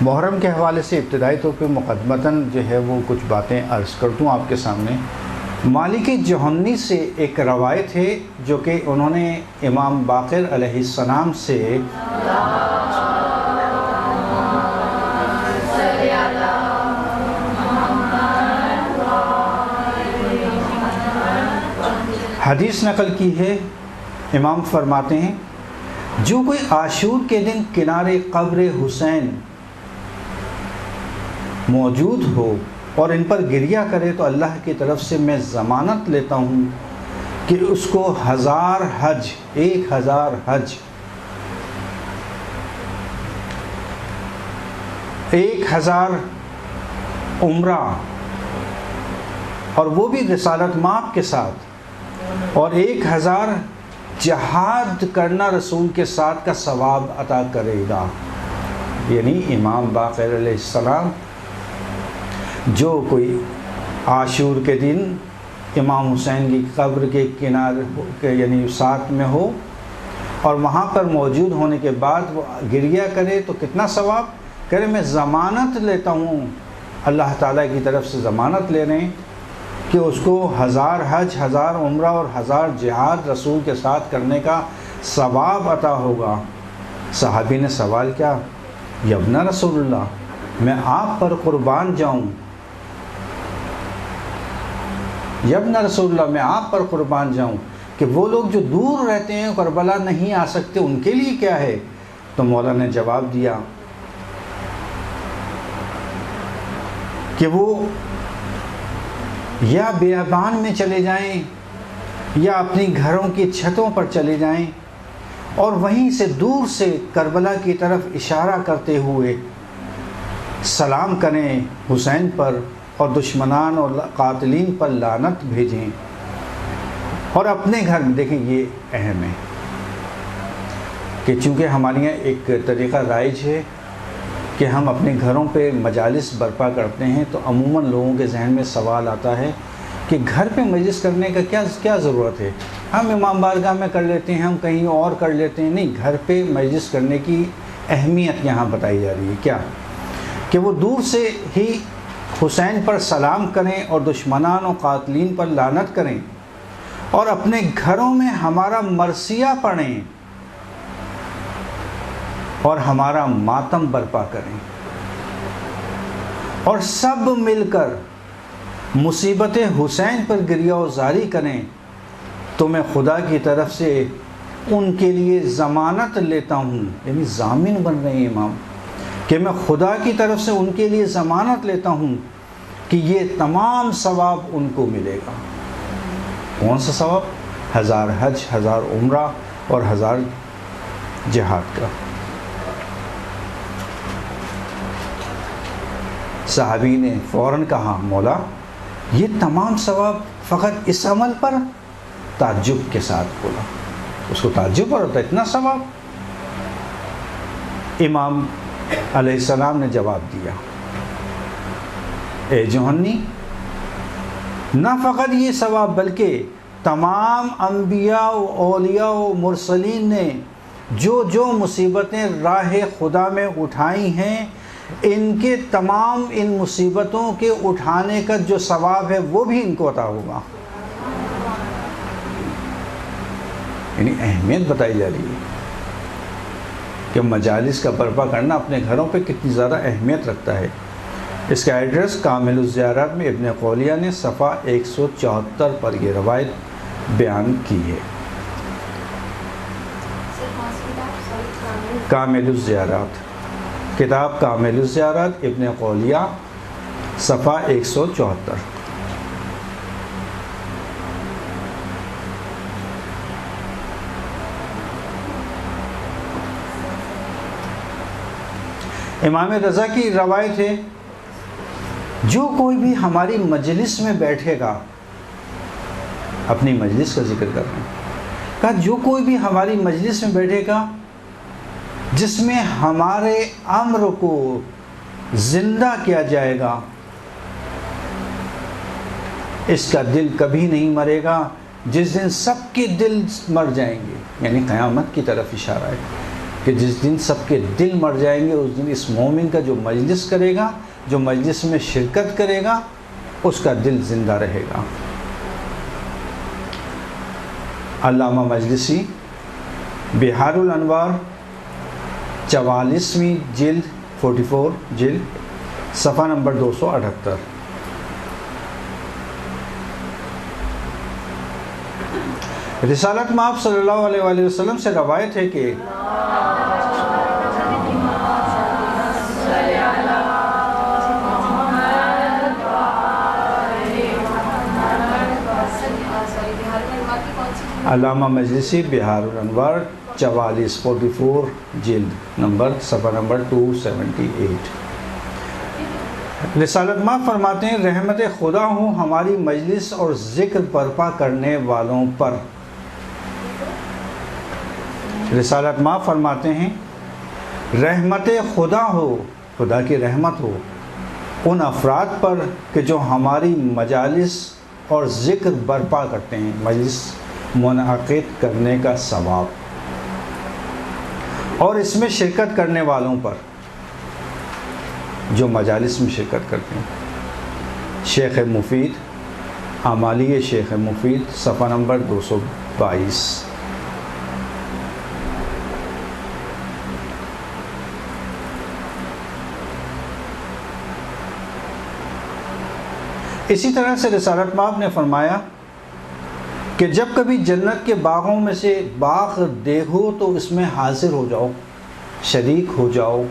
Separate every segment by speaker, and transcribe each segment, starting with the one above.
Speaker 1: محرم کے حوالے سے ابتدائی طور پہ مقدمتاً جو ہے وہ کچھ باتیں عرض کر دوں آپ کے سامنے۔ مالک جوہنی سے ایک روایت ہے جو کہ انہوں نے امام باقر علیہ السلام سے حدیث نقل کی ہے۔ امام فرماتے ہیں جو کوئی عاشور کے دن کنارے قبر حسین موجود ہو اور ان پر گریہ کرے تو اللہ کی طرف سے میں ضمانت لیتا ہوں کہ اس کو 1000 حج، 1000 حج، 1000 عمرہ، اور وہ بھی رسالت مآب کے ساتھ، اور 1000 جہاد کرنا رسول کے ساتھ کا ثواب عطا کرے گا۔ یعنی امام باقر علیہ السلام جو کوئی عاشور کے دن امام حسین کی قبر کے کنارے یعنی ساتھ میں ہو اور وہاں پر موجود ہونے کے بعد وہ گریہ کرے تو کتنا ثواب؟ کرے میں ضمانت لیتا ہوں، اللہ تعالیٰ کی طرف سے ضمانت لے رہے ہیں کہ اس کو 1000 حج، 1000 عمرہ اور 1000 جہاد رسول کے ساتھ کرنے کا ثواب عطا ہوگا۔ صحابی نے سوال کیا، یابن رسول اللہ، میں آپ پر قربان جاؤں، یابن رسول اللہ میں آپ پر قربان جاؤں کہ وہ لوگ جو دور رہتے ہیں کربلا نہیں آ سکتے ان کے لیے کیا ہے؟ تو مولا نے جواب دیا کہ وہ یا بیابان میں چلے جائیں یا اپنی گھروں کی چھتوں پر چلے جائیں اور وہیں سے دور سے کربلا کی طرف اشارہ کرتے ہوئے سلام کریں حسین پر اور دشمنان اور قاتلین پر لعنت بھیجیں، اور اپنے گھر میں دیکھیں یہ اہم ہے کہ چونکہ ہمارے یہاں ایک طریقہ رائج ہے کہ ہم اپنے گھروں پہ مجالس برپا کرتے ہیں تو عموماً لوگوں کے ذہن میں سوال آتا ہے کہ گھر پہ مجلس کرنے کا کیا ضرورت ہے؟ ہم امام بارگاہ میں کر لیتے ہیں، ہم کہیں اور کر لیتے ہیں۔ نہیں، گھر پہ مجلس کرنے کی اہمیت یہاں بتائی جا رہی ہے کیا کہ وہ دور سے ہی حسین پر سلام کریں اور دشمنان و قاتلین پر لعنت کریں اور اپنے گھروں میں ہمارا مرثیہ پڑھیں اور ہمارا ماتم برپا کریں اور سب مل کر مصیبت حسین پر گریہ و زاری کریں تو میں خدا کی طرف سے ان کے لیے ضمانت لیتا ہوں، یعنی ضامن بن رہے ہیں امام، کہ میں خدا کی طرف سے ان کے لیے ضمانت لیتا ہوں کہ یہ تمام ثواب ان کو ملے گا۔ کون سا ثواب؟ 1000 حج، 1000 عمرہ اور 1000 جہاد کا۔ صحابی نے فوراً کہا، مولا یہ تمام ثواب فقط اس عمل پر؟ تعجب کے ساتھ بولا، اس کو تعجب پر ہوتا اتنا ثواب؟ امام علیہ السلام نے جواب دیا، اے جوہنی، نہ فقط یہ ثواب بلکہ تمام انبیاء و اولیاء و مرسلین نے جو مصیبتیں راہ خدا میں اٹھائی ہیں ان کے تمام ان مصیبتوں کے اٹھانے کا جو ثواب ہے وہ بھی ان کو عطا ہوگا۔ یعنی اہمیت بتائی جا رہی ہے کہ مجالس کا برپا کرنا اپنے گھروں پہ کتنی زیادہ اہمیت رکھتا ہے۔ اس کا ایڈریس کامل الزیارات میں ابن قولیہ نے صفحہ 174 پر یہ روایت بیان کی ہے۔ کامل الزیارات، کتاب کامل الزیارات ابن قولیہ صفحہ 174۔ امام رضا کی روایت ہے، جو کوئی بھی ہماری مجلس میں بیٹھے گا، اپنی مجلس کا ذکر کر رہے ہیں، کہا جو کوئی بھی ہماری مجلس میں بیٹھے گا جس میں ہمارے امر کو زندہ کیا جائے گا، اس کا دل کبھی نہیں مرے گا جس دن سب کے دل مر جائیں گے، یعنی قیامت کی طرف اشارہ ہے کہ جس دن سب کے دل مر جائیں گے اس دن اس مومن کا جو مجلس کرے گا، جو مجلس میں شرکت کرے گا، اس کا دل زندہ رہے گا۔ علامہ مجلسی بہار الانوار 44ویں جلد 44 جلد صفحہ نمبر 278۔ رسالت مآب صلی اللہ علیہ وآلہ وسلم سے روایت ہے کہ علامہ مجلسی بہار الانوار 44 جلد نمبر صفحہ نمبر 278۔ رسالت مآب فرماتے ہیں رحمت خدا ہو ہماری مجلس اور ذکر برپا کرنے والوں پر۔ رسالت مآب فرماتے ہیں رحمت خدا ہو، خدا کی رحمت ہو ان افراد پر کہ جو ہماری مجالس اور ذکر برپا کرتے ہیں، مجلس منعقد کرنے کا ثواب، اور اس میں شرکت کرنے والوں پر جو مجالس میں شرکت کرتے ہیں۔ شیخ مفید اعمالی شیخ مفید صفحہ نمبر 222۔ اسی طرح سے رسالت مآب نے فرمایا کہ جب کبھی جنت کے باغوں میں سے باغ دیکھو تو اس میں حاضر ہو جاؤ، شریک ہو جاؤ۔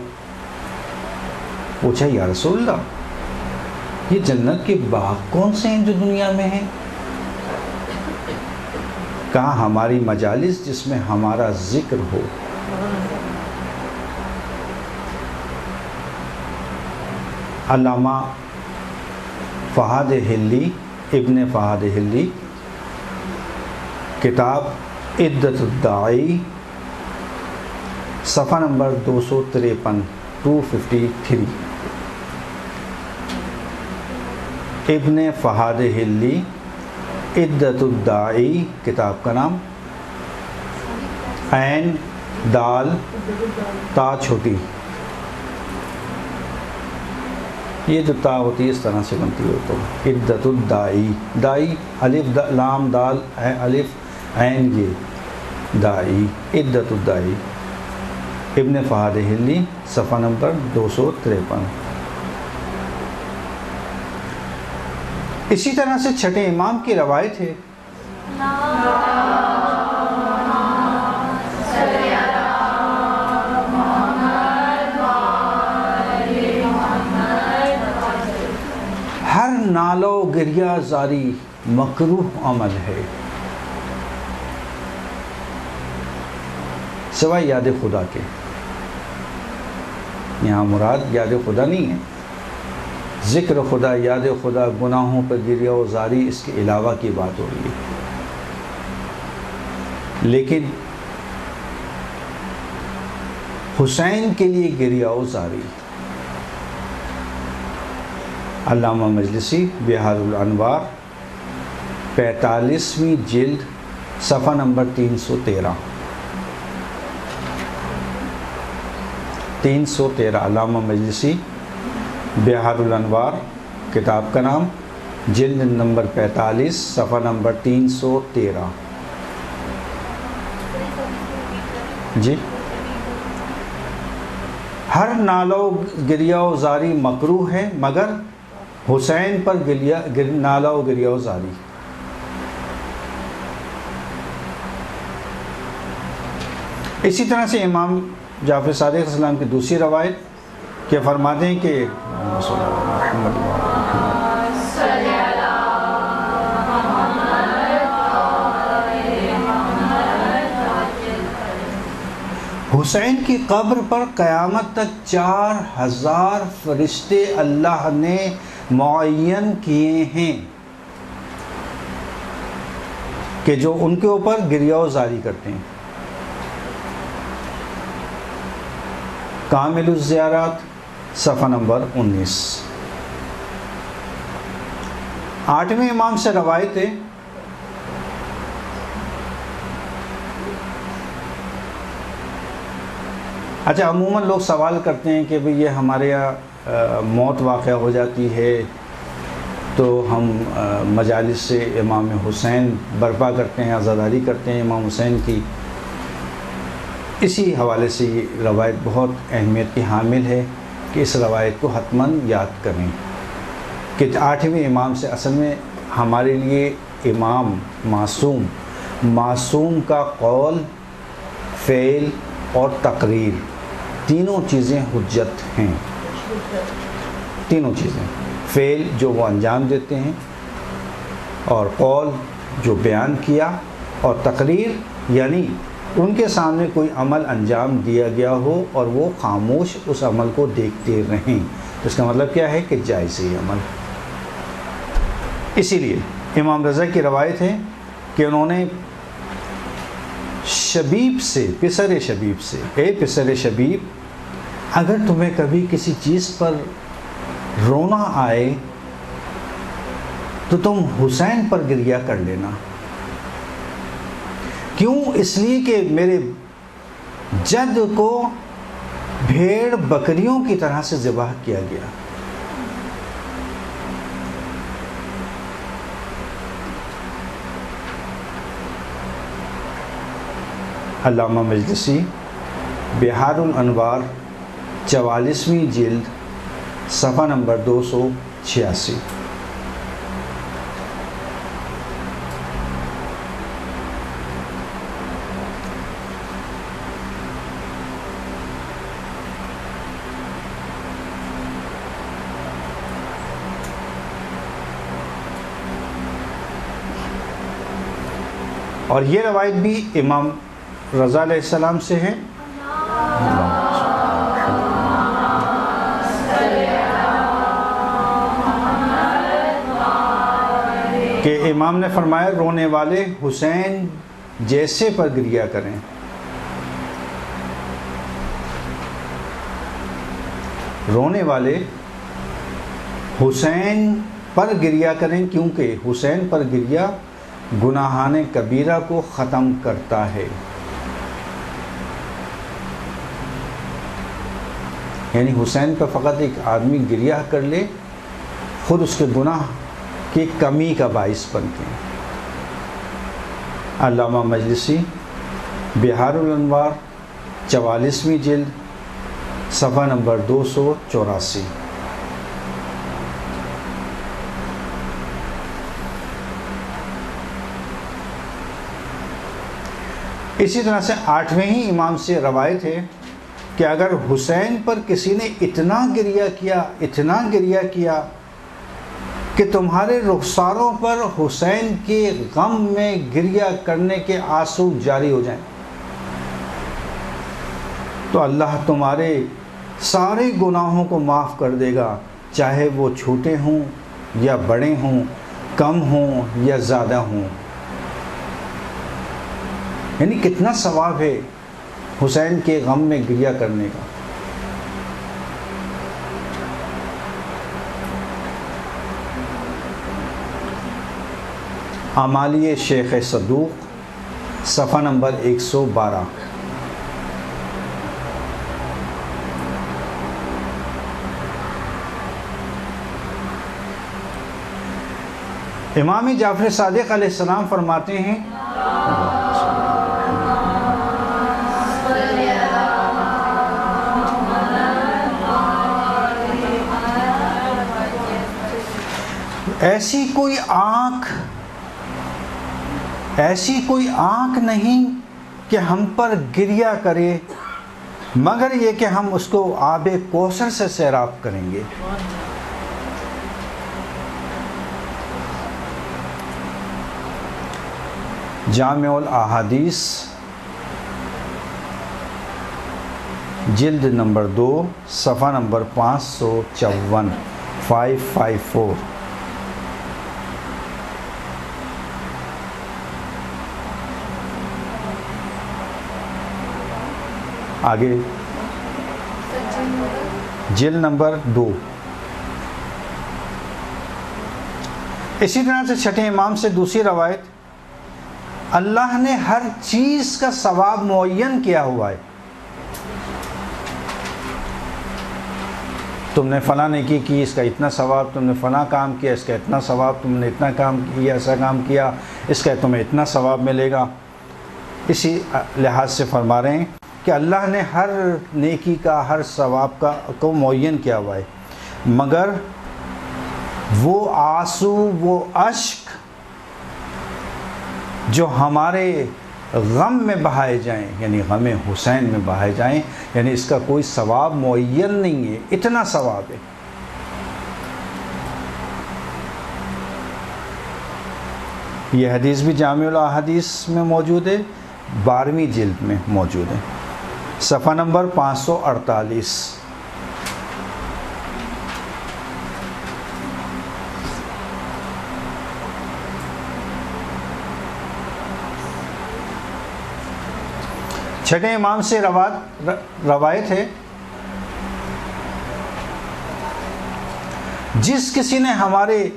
Speaker 1: پوچھا یا رسول اللہ یہ جنت کے باغ کون سے ہیں جو دنیا میں ہیں؟ کہا ہماری مجالس جس میں ہمارا ذکر ہو۔ علامہ فہد ہلی ابن فہد ہلی کتاب عدت الداعی صفحہ نمبر 253 253۔ ابن فہد ہلی عدت الداعی کتاب کا نام، عین دال تا چھوٹی، یہ جو تا ہوتی ہے اس طرح سے بنتی ہے تو عدت الداعی، دائی الف لام دال الف عین یہ داعی، عدت الداعی، ابن فہد ہلی صفحہ نمبر 253۔ اسی طرح سے چھٹے امام کی روایت ہے ہر نالو گریہ زاری مکروہ عمل ہے سوائے یاد خدا کے۔ یہاں مراد یاد خدا نہیں ہے، ذکر خدا، یاد خدا، گناہوں پر گریہ و زاری اس کے علاوہ کی بات ہو رہی ہے۔ لیکن حسین کے لیے گریہ و زاری۔ علامہ مجلسی بہار الانوار 45ویں جلد صفحہ نمبر 313۔ 313 علامہ مجلسی بہار الانوار کتاب کا نام، جلد نمبر 45 صفحہ نمبر 313۔ جی ہر نالو گریہ و زاری مکروہ ہے مگر حسین پر نالہ و گریہ و زاری۔ اسی طرح سے امام جعفر صادق علیہ السلام کی دوسری روایت کہ فرماتے ہیں کہ حسین کی قبر پر قیامت تک 4000 فرشتے اللہ نے معین کیے ہیں کہ جو ان کے اوپر گریہ و زاری کرتے ہیں۔ کامل الزیارات صفحہ نمبر 19۔ 8ویں امام سے روایت ہے اچھا، عموماً لوگ سوال کرتے ہیں کہ بھئی یہ ہمارے یہاں موت واقع ہو جاتی ہے تو ہم مجالس سے امام حسین برپا کرتے ہیں، عزاداری کرتے ہیں امام حسین کی۔ اسی حوالے سے یہ روایت بہت اہمیت کی حامل ہے کہ اس روایت کو حتماً یاد کریں کہ 8ویں امام سے اصل میں ہمارے لیے امام معصوم کا قول، فعل اور تقریر تینوں چیزیں حجت ہیں۔ تینوں چیزیں، فعل جو وہ انجام دیتے ہیں، اور قول جو بیان کیا، اور تقریر یعنی ان کے سامنے کوئی عمل انجام دیا گیا ہو اور وہ خاموش اس عمل کو دیکھتے رہیں، تو اس کا مطلب کیا ہے کہ جائز ہے عمل۔ اسی لیے امام رضا کی روایت ہے کہ انہوں نے شبیب سے، پسر شبیب سے، اے پسر شبیب، اگر تمہیں کبھی کسی چیز پر رونا آئے تو تم حسین پر گریہ کر لینا۔ کیوں؟ اس لیے کہ میرے جد کو بھیڑ بکریوں کی طرح سے ذبح کیا گیا۔ علامہ مجلسی بحار الانوار 44ویں جلد صفحہ نمبر 286۔ اور یہ روایت بھی امام رضا علیہ السلام سے ہے کہ امام نے فرمایا رونے والے حسین جیسے پر گریہ کریں۔ رونے والے حسین پر گریہ کریں، کیونکہ حسین پر گریہ گناہان کبیرہ کو ختم کرتا ہے۔ یعنی حسین پر فقط ایک آدمی گریہ کر لے، خود اس کے گناہ کی کمی کا باعث بنتے ہیں۔ علامہ مجلسی بحار الانوار 44ویں جلد صفحہ نمبر 284۔ اسی طرح سے 8ویں ہی امام سے روایت ہے کہ اگر حسین پر کسی نے اتنا گریہ کیا کہ تمہارے رخساروں پر حسین کے غم میں گریہ کرنے کے آنسو جاری ہو جائیں، تو اللہ تمہارے سارے گناہوں کو معاف کر دے گا، چاہے وہ چھوٹے ہوں یا بڑے ہوں، کم ہوں یا زیادہ ہوں۔ یعنی کتنا ثواب ہے حسین کے غم میں گریہ کرنے کا۔ اعمالیہ شیخ صدوق صفحہ نمبر 112۔ امام جعفر صادق علیہ السلام فرماتے ہیں ایسی کوئی آنکھ نہیں کہ ہم پر گریہ کرے مگر یہ کہ ہم اس کو آب کوثر سے سیراب کریں گے۔ جامع الاحادیث جلد نمبر 2 صفحہ نمبر 554 554۔ آگے جلد نمبر 2۔ اسی طرح سے چھٹے امام سے دوسری روایت، اللہ نے ہر چیز کا ثواب معین کیا ہوا ہے، تم نے فلاں نیکی کی اس کا اتنا ثواب، تم نے فلاں کام کیا اس کا اتنا ثواب، تم نے اتنا کام کیا ایسا کام کیا اس کا تمہیں اتنا ثواب ملے گا۔ اسی لحاظ سے فرما رہے ہیں کہ اللہ نے ہر نیکی کا ہر ثواب کو معین کیا ہوا ہے، مگر وہ آنسو وہ اشک جو ہمارے غم میں بہائے جائیں، یعنی غم حسین میں بہائے جائیں، یعنی اس کا کوئی ثواب معین نہیں ہے، اتنا ثواب ہے۔ یہ حدیث بھی جامع الاحادیث میں موجود ہے، 12ویں جلد میں موجود ہے، صفحہ نمبر 548۔ چھٹے امام سے روایت ہے، جس کسی نے ہمارے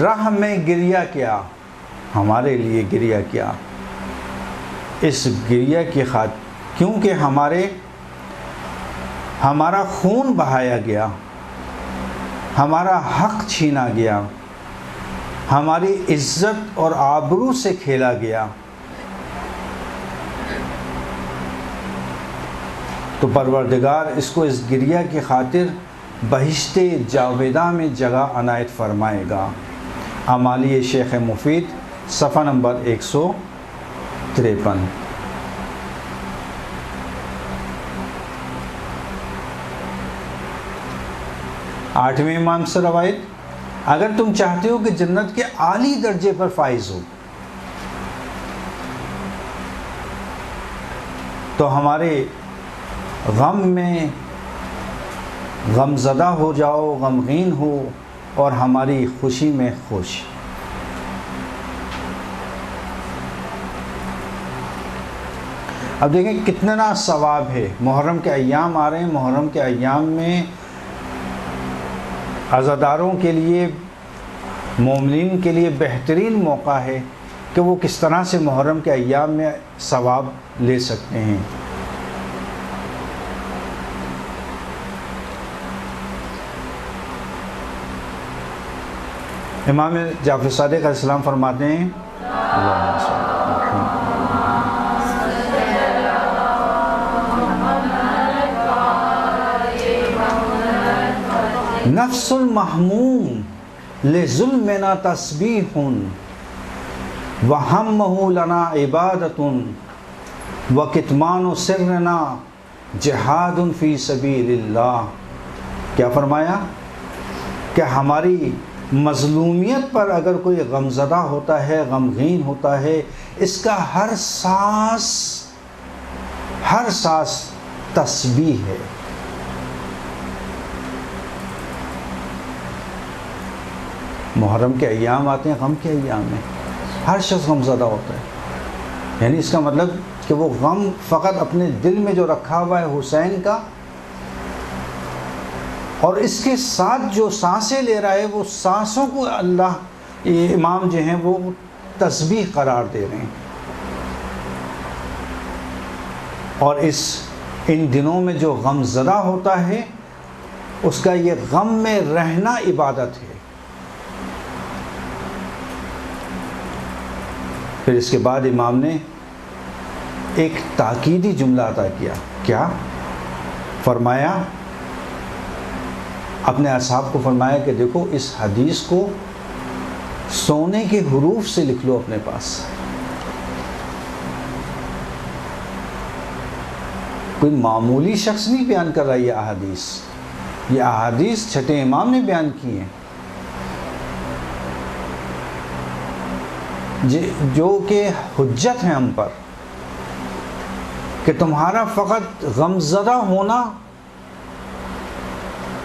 Speaker 1: راہ میں گریہ کیا، ہمارے لیے گریہ کیا، اس گریہ کی خاطر کیونکہ ہمارا خون بہایا گیا، ہمارا حق چھینا گیا، ہماری عزت اور آبرو سے کھیلا گیا، تو پروردگار اس کو اس گریہ کی خاطر بہشت جاودہ میں جگہ عنایت فرمائے گا۔ اعمالی شیخ مفید صفحہ نمبر 153۔ آٹھویں امام سے روایت، اگر تم چاہتے ہو کہ جنت کے اعلی درجے پر فائز ہو تو ہمارے غم میں غم زدہ ہو جاؤ، غمگین ہو، اور ہماری خوشی میں خوش۔ اب دیکھیں کتنا ثواب ہے، محرم کے ایام آ رہے ہیں، محرم کے ایام میں عزاداروں کے لیے، مومنین کے لیے بہترین موقع ہے کہ وہ کس طرح سے محرم کے ایام میں ثواب لے سکتے ہیں۔ امام جعفر صادق علیہ السلام فرماتے ہیں، نفس المحموم لظلمنا تسبیح وہمہ لنا عبادت وکتمان سرنا جہاد فی سبیل اللہ۔ کیا فرمایا کہ ہماری مظلومیت پر اگر کوئی غمزدہ ہوتا ہے، غمگین ہوتا ہے، اس کا ہر سانس تسبیح ہے۔ محرم کے ایام آتے ہیں، غم کے ایام میں ہر شخص غمزدہ ہوتا ہے، یعنی اس کا مطلب کہ وہ غم فقط اپنے دل میں جو رکھا ہوا ہے حسین کا، اور اس کے ساتھ جو سانسیں لے رہا ہے وہ سانسوں کو اللہ امام جو ہیں وہ تسبیح قرار دے رہے ہیں۔ اور ان دنوں میں جو غم زدہ ہوتا ہے اس کا یہ غم میں رہنا عبادت ہے۔ پھر اس کے بعد امام نے ایک تاکیدی جملہ عطا کیا، کیا فرمایا؟ اپنے اصحاب کو فرمایا کہ دیکھو اس حدیث کو سونے کے حروف سے لکھ لو اپنے پاس۔ کوئی معمولی شخص نہیں بیان کر رہا یہ احادیث چھٹے امام نے بیان کی ہیں، جو کہ حجت ہیں ہم پر، کہ تمہارا فقط غمزدہ ہونا،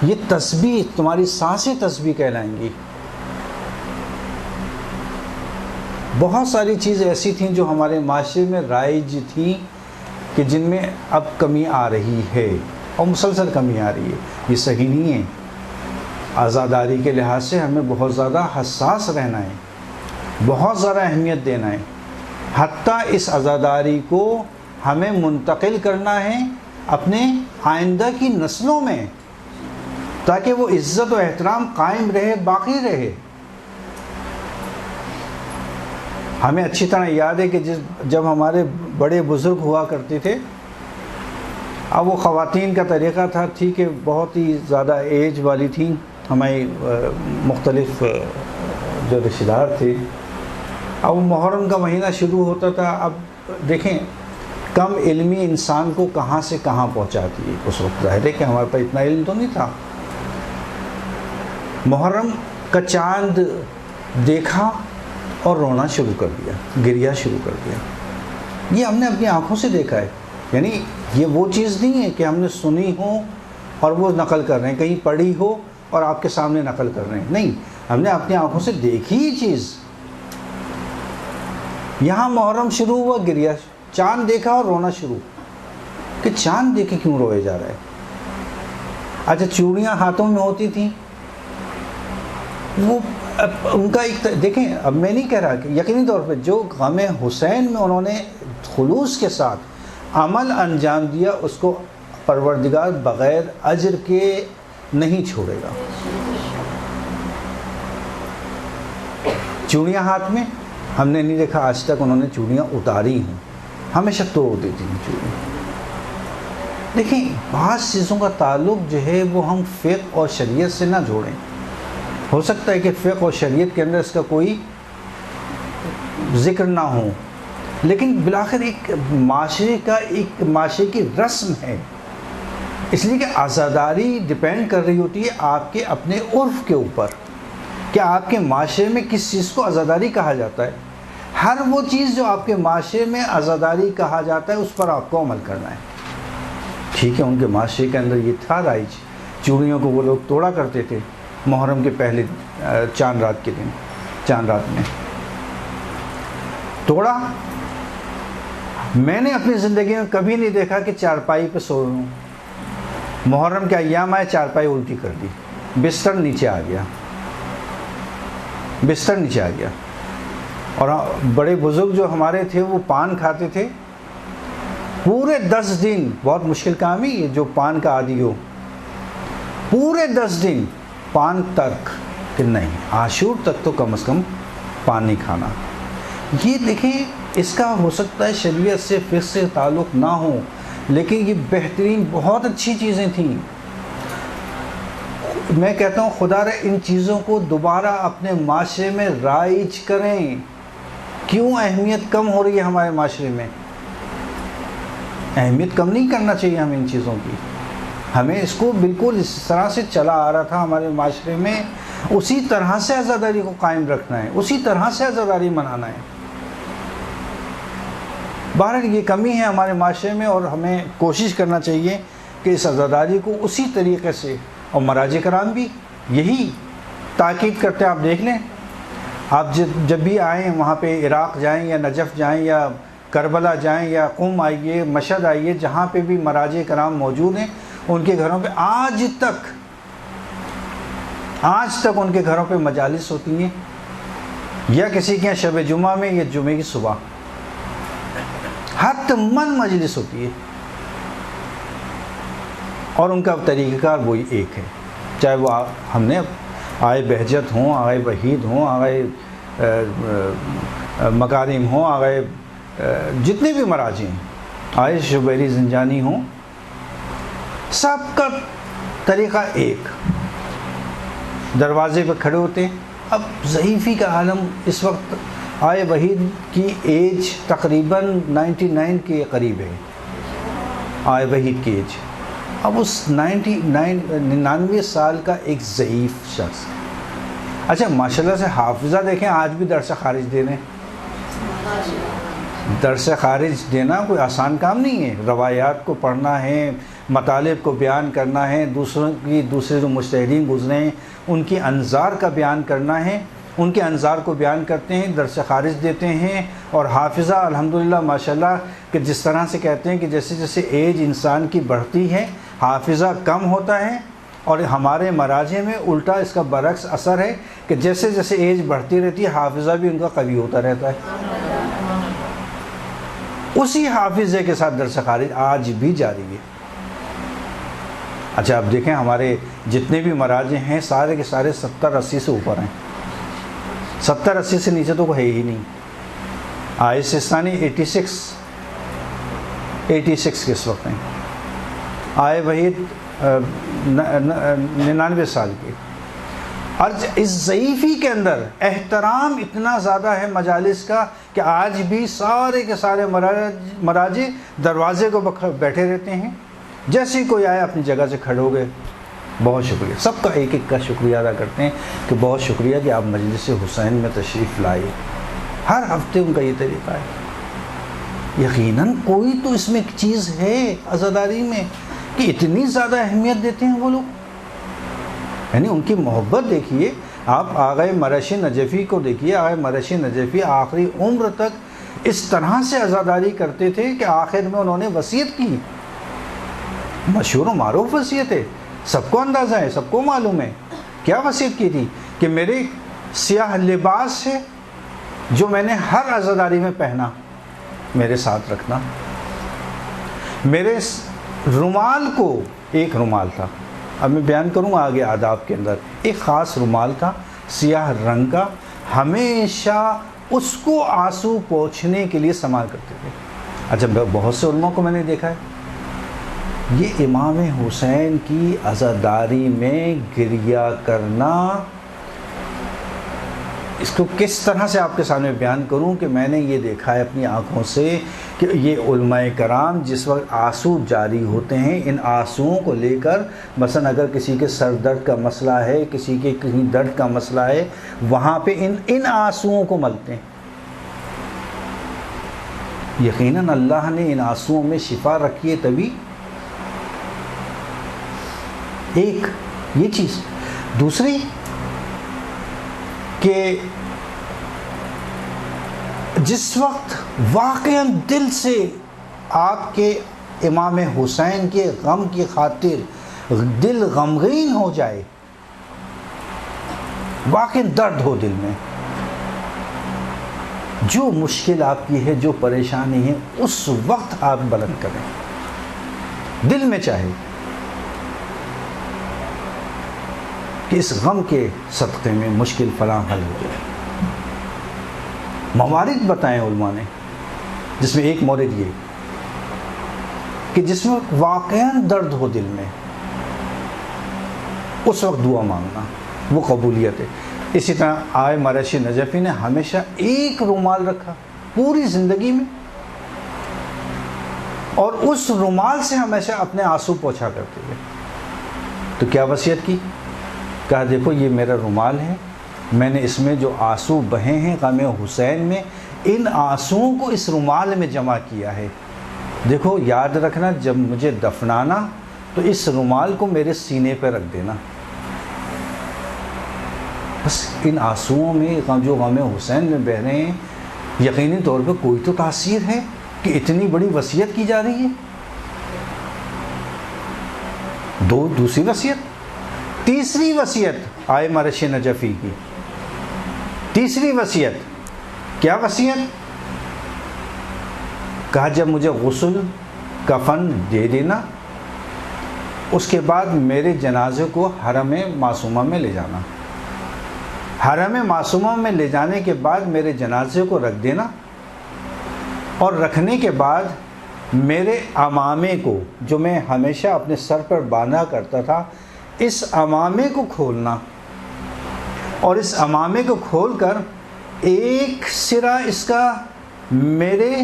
Speaker 1: یہ تسبیح، تمہاری سانسیں تسبیح کہلائیں گی۔ بہت ساری چیزیں ایسی تھیں جو ہمارے معاشرے میں رائج تھیں کہ جن میں اب کمی آ رہی ہے، اور مسلسل کمی آ رہی ہے، یہ صحیح نہیں ہے۔ عزاداری کے لحاظ سے ہمیں بہت زیادہ حساس رہنا ہے، بہت زیادہ اہمیت دینا ہے، حتیٰ اس عزاداری کو ہمیں منتقل کرنا ہے اپنے آئندہ کی نسلوں میں، تاکہ وہ عزت و احترام قائم رہے، باقی رہے۔ ہمیں اچھی طرح یاد ہے کہ جب ہمارے بڑے بزرگ ہوا کرتے تھے، اب وہ خواتین کا طریقہ تھا کہ بہت ہی زیادہ ایج والی تھیں، ہماری مختلف جو رشتہ دار تھے، اب محرم کا مہینہ شروع ہوتا تھا۔ اب دیکھیں کم علمی انسان کو کہاں سے کہاں پہنچاتی ہے اس وقت، ظاہر ہے کہ ہمارے پاس اتنا علم تو نہیں تھا۔ محرم کا چاند دیکھا اور رونا شروع کر دیا، گریا شروع کر دیا۔ یہ ہم نے اپنی آنکھوں سے دیکھا ہے، یعنی یہ وہ چیز نہیں ہے کہ ہم نے سنی ہو اور وہ نقل کر رہے ہیں، کہیں پڑھی ہو اور آپ کے سامنے نقل کر رہے ہیں، نہیں، ہم نے اپنی آنکھوں سے دیکھی یہ چیز۔ یہاں محرم شروع ہوا، گریا، چاند دیکھا اور رونا شروع، کہ چاند دیکھے کیوں روئے جا رہا ہے۔ اچھا چوڑیاں ہاتھوں میں ہوتی تھیں، وہ ان کا ایک دیکھیں، اب میں نہیں کہہ رہا کہ یقینی طور پہ جو غم حسین میں انہوں نے خلوص کے ساتھ عمل انجام دیا، اس کو پروردگار بغیر اجر کے نہیں چھوڑے گا۔ چوڑیاں ہاتھ میں، ہم نے نہیں دیکھا آج تک انہوں نے چوڑیاں اتاری ہیں، ہمیشہ توڑ دیتی ہیں چوڑیاں۔ دیکھیں بعض چیزوں کا تعلق جو ہے وہ ہم فقہ اور شریعت سے نہ جوڑیں۔ ہو سکتا ہے کہ فقہ اور شریعت کے اندر اس کا کوئی ذکر نہ ہو، لیکن بالآخر ایک معاشرے کی رسم ہے، اس لیے کہ عزاداری ڈیپینڈ کر رہی ہوتی ہے آپ کے اپنے عرف کے اوپر، کہ آپ کے معاشرے میں کس چیز کو عزاداری کہا جاتا ہے۔ ہر وہ چیز جو آپ کے معاشرے میں عزاداری کہا جاتا ہے اس پر آپ کو عمل کرنا ہے۔ ٹھیک ہے، ان کے معاشرے کے اندر یہ تھا رائج، چوڑیوں کو وہ لوگ توڑا کرتے تھے محرم کے پہلے چاند رات کے دن، چاند رات میں توڑا۔ میں نے اپنی زندگی میں کبھی نہیں دیکھا کہ چارپائی پہ سو رہا ہوں، محرم کے ایام آئے چارپائی الٹی کر دی، بستر نیچے آ گیا، بستر نیچے آ گیا۔ اور بڑے بزرگ جو ہمارے تھے وہ پان کھاتے تھے پورے 10 دن، بہت مشکل کام ہے یہ، جو پان کا عادی ہو پورے 10 دن پان ترک، کہ نہیں عاشور تک تو کم از کم پان نہیں کھانا۔ یہ دیکھیں اس کا ہو سکتا ہے شریعت سے فقہ سے تعلق نہ ہو، لیکن یہ بہترین بہت اچھی چیزیں تھیں۔ میں کہتا ہوں خدا رے ان چیزوں کو دوبارہ اپنے معاشرے میں رائج کریں۔ کیوں اہمیت کم ہو رہی ہے ہمارے معاشرے میں؟ اہمیت کم نہیں کرنا چاہیے ہمیں ان چیزوں کی، ہمیں اس کو بالکل اس طرح سے چلا آ رہا تھا ہمارے معاشرے میں، اسی طرح سے عزاداری کو قائم رکھنا ہے، اسی طرح سے عزاداری منانا ہے۔ بہرحال یہ کمی ہے ہمارے معاشرے میں، اور ہمیں کوشش کرنا چاہیے کہ اس عزاداری کو اسی طریقے سے، اور مراجع کرام بھی یہی تاکید کرتے ہیں۔ آپ دیکھ لیں، آپ جب بھی آئیں وہاں پہ، عراق جائیں یا نجف جائیں یا کربلا جائیں یا قم آئیے، مشہد آئیے، جہاں پہ بھی مراجع کرام موجود ہیں ان کے گھروں پہ آج تک ان کے گھروں پہ مجالس ہوتی ہیں، یا کسی کے یہاں شب جمعہ میں یا جمعے کی صبح حتماً مجلس ہوتی ہے، اور ان کا طریقہ کار وہی ایک ہے، چاہے وہ ہم نے آئے بہجت ہوں، آئے وحید ہوں، آئے مکارم ہوں، آئے جتنے بھی مراجع ہیں، آئے شبیری زنجانی ہوں، سب کا طریقہ ایک، دروازے پہ کھڑے ہوتے ہیں۔ اب ضعیفی کا عالم اس وقت، آئے وحید کی ایج تقریباً 99 کے قریب ہے، آئے وحید کی ایج، اب اس 99 سال کا ایک ضعیف شخص، اچھا ماشاءاللہ سے حافظہ دیکھیں آج بھی درس خارج دے رہے ہیں۔ درس خارج دینا کوئی آسان کام نہیں ہے، روایات کو پڑھنا ہے، مطالب کو بیان کرنا ہے، دوسرے جو مجتہدین گزرے ہیں ان کی انظار کا بیان کرنا ہے، ان کے انظار کو بیان کرتے ہیں، درس خارج دیتے ہیں۔ اور حافظہ الحمدللہ ماشاءاللہ کہ جس طرح سے کہتے ہیں کہ جیسے جیسے ایج انسان کی بڑھتی ہے حافظہ کم ہوتا ہے، اور ہمارے مراجع میں الٹا اس کا برعکس اثر ہے کہ جیسے جیسے ایج بڑھتی رہتی ہے حافظہ بھی ان کا قوی ہوتا رہتا ہے۔ اسی حافظے کے ساتھ درس خارج آج بھی جاری ہے، اچھا اب دیکھیں ہمارے جتنے بھی مراجع ہیں سارے کے سارے 70-80 سے اوپر ہیں، 70-80 سے نیچے تو ہے ہی نہیں۔ آئے سستانی 86 کس وقت ہیں، آئے وحید 99 سال کے۔ اور اس ضعیفی کے اندر احترام اتنا زیادہ ہے مجالس کا کہ آج بھی سارے کے سارے مراجع دروازے کو بیٹھے رہتے ہیں، جیسے ہی کوئی آیا اپنی جگہ سے کھڑے ہو گئے، بہت شکریہ، سب کا ایک ایک کا شکریہ ادا کرتے ہیں کہ بہت شکریہ کہ آپ مجلس حسین میں تشریف لائے۔ ہر ہفتے ان کا یہ طریقہ ہے۔ یقیناً کوئی تو اس میں ایک چیز ہے عزاداری میں کہ اتنی زیادہ اہمیت دیتے ہیں وہ لوگ، یعنی ان کی محبت دیکھیے۔ آپ آغا مرشی نجفی کو دیکھیے، آغا مرشی نجفی آخری عمر تک اس طرح سے عزاداری کرتے تھے کہ آخر میں انہوں نے وصیت کی، مشہور و معروف وصیت ہے، سب کو اندازہ ہے، سب کو معلوم ہے۔ کیا وصیت کی تھی کہ میرے سیاہ لباس ہے جو میں نے ہر عزاداری میں پہنا میرے ساتھ رکھنا، میرے رومال کو، ایک رومال تھا، اب میں بیان کروں آگے آداب کے اندر، ایک خاص رومال تھا سیاہ رنگ کا، ہمیشہ اس کو آنسو پوچھنے کے لیے استعمال کرتے تھے۔ اچھا بہت سے علماء کو میں نے دیکھا ہے یہ امام حسین کی عزاداری میں گریہ کرنا، اس کو کس طرح سے آپ کے سامنے بیان کروں کہ میں نے یہ دیکھا ہے اپنی آنکھوں سے کہ یہ علماء کرام جس وقت آنسو جاری ہوتے ہیں، ان آنسوؤں کو لے کر مثلا اگر کسی کے سر درد کا مسئلہ ہے، کسی کے کہیں درد کا مسئلہ ہے، وہاں پہ ان آنسوؤں کو ملتے ہیں۔ یقیناً اللہ نے ان آنسوؤں میں شفا رکھی ہے، تبھی ایک یہ چیز، دوسری کہ جس وقت واقعاً دل سے آپ کے امام حسین کے غم کی خاطر دل غمگین ہو جائے، واقعاً درد ہو دل میں، جو مشکل آپ کی ہے، جو پریشانی ہے، اس وقت آپ بلند کریں، دل میں چاہے کہ اس غم کے صدقے میں مشکل فلاں حل ہو جائے۔ موارد بتائیں علماء نے، جس میں ایک مورد یہ کہ جس میں واقعاً درد ہو دل میں، اس وقت دعا مانگنا، وہ قبولیت ہے۔ اسی طرح آئے مرشی نجفی نے ہمیشہ ایک رومال رکھا پوری زندگی میں، اور اس رومال سے ہمیشہ اپنے آنسو پوچھا کرتے تھے۔ تو کیا وصیت کی؟ کہا دیکھو یہ میرا رومال ہے، میں نے اس میں جو آنسو بہے ہیں غم حسین میں، ان آنسوؤں کو اس رومال میں جمع کیا ہے، دیکھو یاد رکھنا جب مجھے دفنانا تو اس رومال کو میرے سینے پہ رکھ دینا۔ بس ان آنسوؤں میں جو غم حسین میں بہ رہے ہیں، یقینی طور پہ کوئی تو تاثیر ہے کہ اتنی بڑی وصیت کی جا رہی ہے۔ دوسری وصیت، تیسری وصیت آئے مرشی نجفی کی، تیسری وصیت کیا وصیت؟ کہا جب مجھے غسل کفن دے دینا، اس کے بعد میرے جنازے کو حرم معصومہ میں لے جانا، حرم معصومہ میں لے جانے کے بعد میرے جنازے کو رکھ دینا، اور رکھنے کے بعد میرے عمامے کو جو میں ہمیشہ اپنے سر پر باندھا کرتا تھا، اس عمامے کو کھولنا، اور اس عمامے کو کھول کر ایک سرا اس کا میرے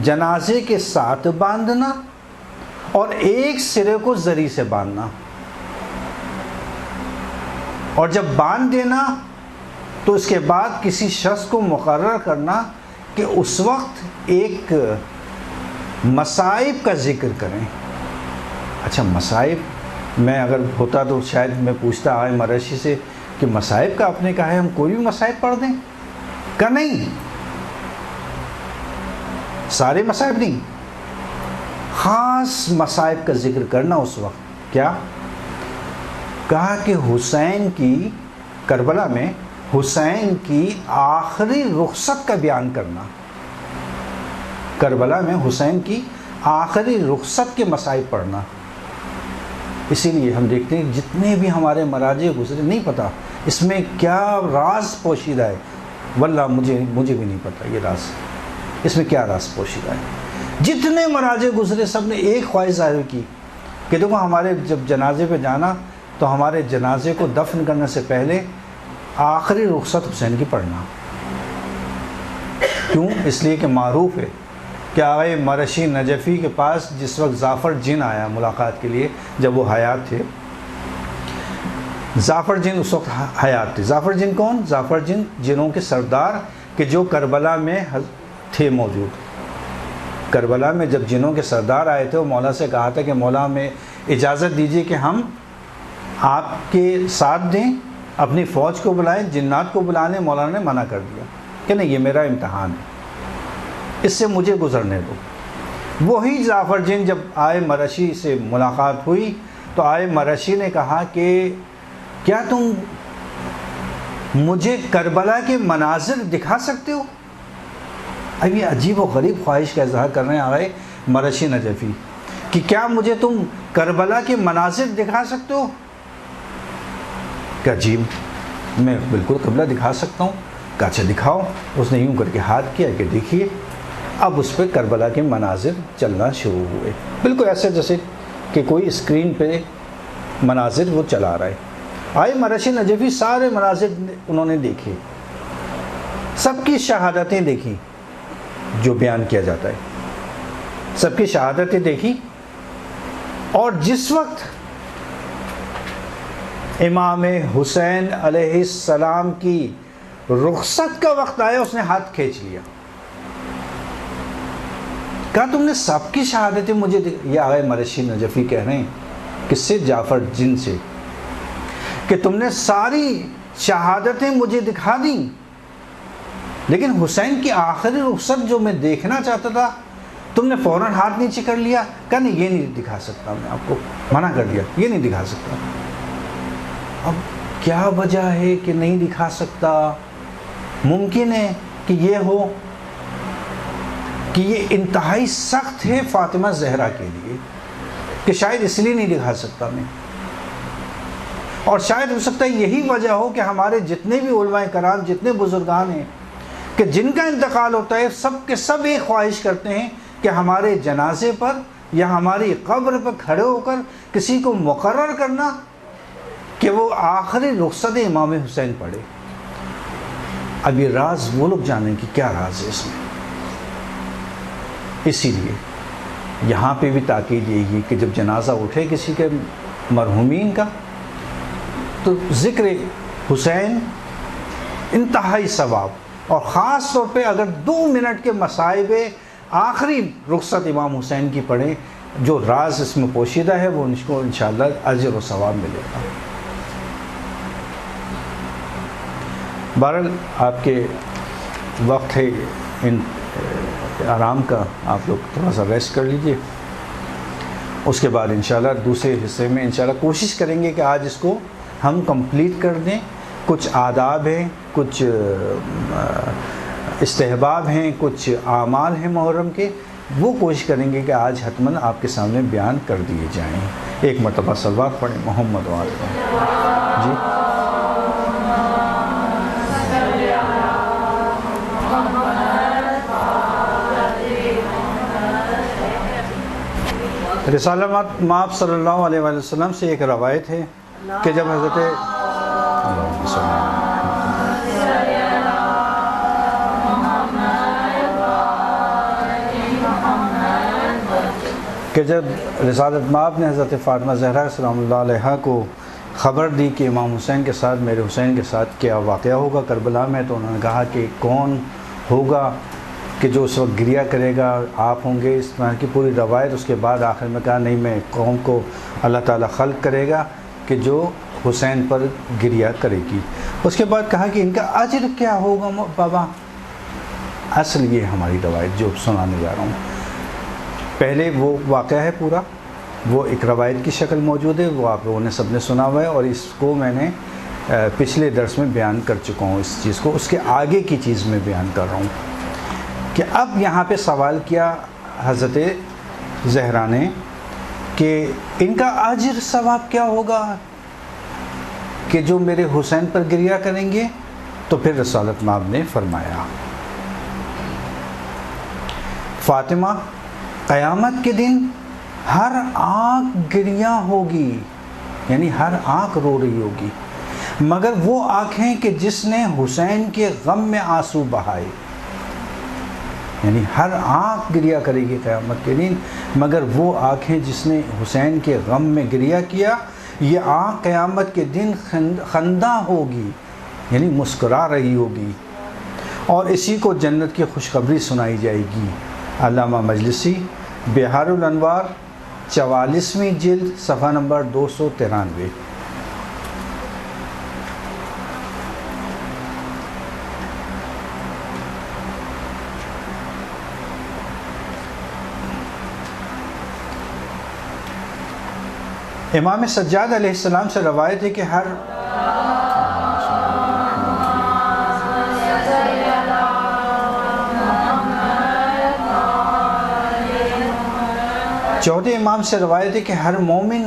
Speaker 1: جنازے کے ساتھ باندھنا اور ایک سرے کو زری سے باندھنا، اور جب باندھ دینا تو اس کے بعد کسی شخص کو مقرر کرنا کہ اس وقت ایک مصائب کا ذکر کریں۔ اچھا مصائب، میں اگر ہوتا تو شاید میں پوچھتا آئے مرشی سے کہ مصائب کا آپ نے کہا ہے، ہم کوئی بھی مصائب پڑھ دیں؟ کہ نہیں، سارے مصائب نہیں، خاص مصائب کا ذکر کرنا اس وقت۔ کیا کہا کہ حسین کی کربلا میں حسین کی آخری رخصت کا بیان کرنا، کربلا میں حسین کی آخری رخصت کے مصائب پڑھنا۔ اسی لیے ہم دیکھتے ہیں جتنے بھی ہمارے مراجع گزرے، نہیں پتہ اس میں کیا راز پوشیدہ ہے، واللہ مجھے بھی نہیں پتہ یہ راز، اس میں کیا راز پوشیدہ ہے۔ جتنے مراجع گزرے سب نے ایک خواہش ظاہر کی کہ دیکھو ہمارے جب جنازے پہ جانا تو ہمارے جنازے کو دفن کرنے سے پہلے آخری رخصت حسین کی پڑھنا۔ کیوں؟ اس لیے کہ معروف ہے کہ آغا مرشی نجفی کے پاس جس وقت ظافر جن آیا ملاقات کے لیے جب وہ حیات تھے، ظافر جن اس وقت حیات تھے۔ ظافر جن کون؟ ظافر جن جنوں کے سردار کہ جو کربلا میں تھے موجود۔ کربلا میں جب جنوں کے سردار آئے تھے وہ مولا سے کہا تھا کہ مولا ہمیں اجازت دیجیے کہ ہم آپ کے ساتھ دیں، اپنی فوج کو بلائیں، جنات کو بلانے۔ مولانا نے منع کر دیا کہ نہیں، یہ میرا امتحان ہے، اس سے مجھے گزرنے دو۔ وہی ظافر جن جب آئے مرشی سے ملاقات ہوئی تو آئے مرشی نے کہا کہ کیا تم مجھے کربلا کے مناظر دکھا سکتے ہو؟ اب یہ عجیب و غریب خواہش کا اظہار کر رہے ہیں آئے مرشی نجفی کہ کیا مجھے تم کربلا کے مناظر دکھا سکتے ہو؟ کہ عجیب، میں بالکل قبلہ دکھا سکتا ہوں۔ کہا اچھا دکھاؤ۔ اس نے یوں کر کے ہاتھ کیا کہ دیکھیے، اب اس پہ کربلا کے مناظر چلنا شروع ہوئے، بالکل ایسے جیسے کہ کوئی اسکرین پہ مناظر وہ چلا رہا ہے۔ آئے مرشی نجفی سارے مناظر انہوں نے دیکھے، سب کی شہادتیں دیکھی جو بیان کیا جاتا ہے، سب کی شہادتیں دیکھی۔ اور جس وقت امام حسین علیہ السلام کی رخصت کا وقت آیا اس نے ہاتھ کھینچ لیا، کہا تم نے سب کی شہادتیں مجھے یہ آغا مرشی نجفی کہہ رہے ہیں کس سے؟ جعفر جن سے، کہ تم نے ساری شہادتیں مجھے دکھا دیں، لیکن حسین کی آخری رخصت جو میں دیکھنا چاہتا تھا تم نے فوراً ہاتھ نیچے کر لیا۔ کہا نہیں، یہ نہیں دکھا سکتا، میں آپ کو منع کر دیا، یہ نہیں دکھا سکتا۔ اب کیا وجہ ہے کہ نہیں دکھا سکتا؟ ممکن ہے کہ یہ ہو کہ یہ انتہائی سخت ہے فاطمہ زہرا کے لیے، کہ شاید اس لیے نہیں دکھا سکتا میں، اور شاید ہو سکتا ہے یہی وجہ ہو کہ ہمارے جتنے بھی علماء کرام، جتنے بزرگان ہیں کہ جن کا انتقال ہوتا ہے، سب کے سب ایک خواہش کرتے ہیں کہ ہمارے جنازے پر یا ہماری قبر پر کھڑے ہو کر کسی کو مقرر کرنا کہ وہ آخری رخصت امام حسین پڑھے۔ اب یہ راز وہ لوگ جانیں کہ کیا راز ہے اس میں۔ اسی لیے یہاں پہ بھی تاکید یہی ہے کہ جب جنازہ اٹھے کسی کے مرحومین کا تو ذکر حسین انتہائی ثواب، اور خاص طور پہ اگر 2 منٹ کے مصائب آخری رخصت امام حسین کی پڑھیں، جو راز اس میں پوشیدہ ہے وہ ان کو انشاءاللہ اجر و ثواب ملے گا۔ بہرحال آپ کے وقت ہے آرام کا، آپ لوگ تھوڑا سا ریسٹ کر لیجئے، اس کے بعد انشاءاللہ دوسرے حصے میں انشاءاللہ کوشش کریں گے کہ آج اس کو ہم کمپلیٹ کر دیں۔ کچھ آداب ہیں، کچھ استحباب ہیں، کچھ اعمال ہیں محرم کے، وہ کوشش کریں گے کہ آج حتماً آپ کے سامنے بیان کر دیے جائیں۔ ایک مرتبہ صلوات پڑھیں محمد و آل محمد۔ جی رسالہ مآب صلی اللہ علیہ وآلہ وسلم سے ایک روایت ہے کہ جب حضرت رسالت مآب نے حضرت فاطمہ زہرا سلام اللہ علیہا کو خبر دی کہ امام حسین کے ساتھ، میرے حسین کے ساتھ کیا واقعہ ہوگا کربلا میں، تو انہوں نے کہا کہ کون ہوگا کہ جو اس وقت گریہ کرے گا؟ آپ ہوں گے، اس طرح کی پوری روایت۔ اس کے بعد آخر میں کہا نہیں، میں قوم کو اللہ تعالیٰ خلق کرے گا کہ جو حسین پر گریہ کرے گی۔ اس کے بعد کہا کہ ان کا اجر کیا ہوگا بابا؟ اصل یہ ہماری روایت جو سنانے جا رہا ہوں، پہلے وہ واقعہ ہے پورا، وہ ایک روایت کی شکل موجود ہے، وہ آپ لوگوں نے سب نے سنا ہوا ہے، اور اس کو میں نے پچھلے درس میں بیان کر چکا ہوں اس چیز کو۔ اس کے آگے کی چیز میں بیان کر رہا ہوں کہ اب یہاں پہ سوال کیا حضرت زہرا نے کہ ان کا اجر ثواب کیا ہوگا کہ جو میرے حسین پر گریہ کریں گے؟ تو پھر رسالت مآب نے فرمایا فاطمہ قیامت کے دن ہر آنکھ گریہ ہوگی، یعنی ہر آنکھ رو رہی ہوگی، مگر وہ آنکھیں کہ جس نے حسین کے غم میں آنسو بہائے، یعنی ہر آنکھ گریہ کرے گی قیامت کے دن مگر وہ آنکھیں جس نے حسین کے غم میں گریہ کیا۔ یہ آنکھ قیامت کے دن خندہ ہوگی، یعنی مسکرا رہی ہوگی، اور اسی کو جنت کی خوشخبری سنائی جائے گی۔ علامہ مجلسی بحار الانوار 44ویں جلد صفحہ نمبر 293۔ امام سجاد علیہ السلام سے روایت ہے کہ ہر چوتھے امام سے روایت ہے کہ ہر مومن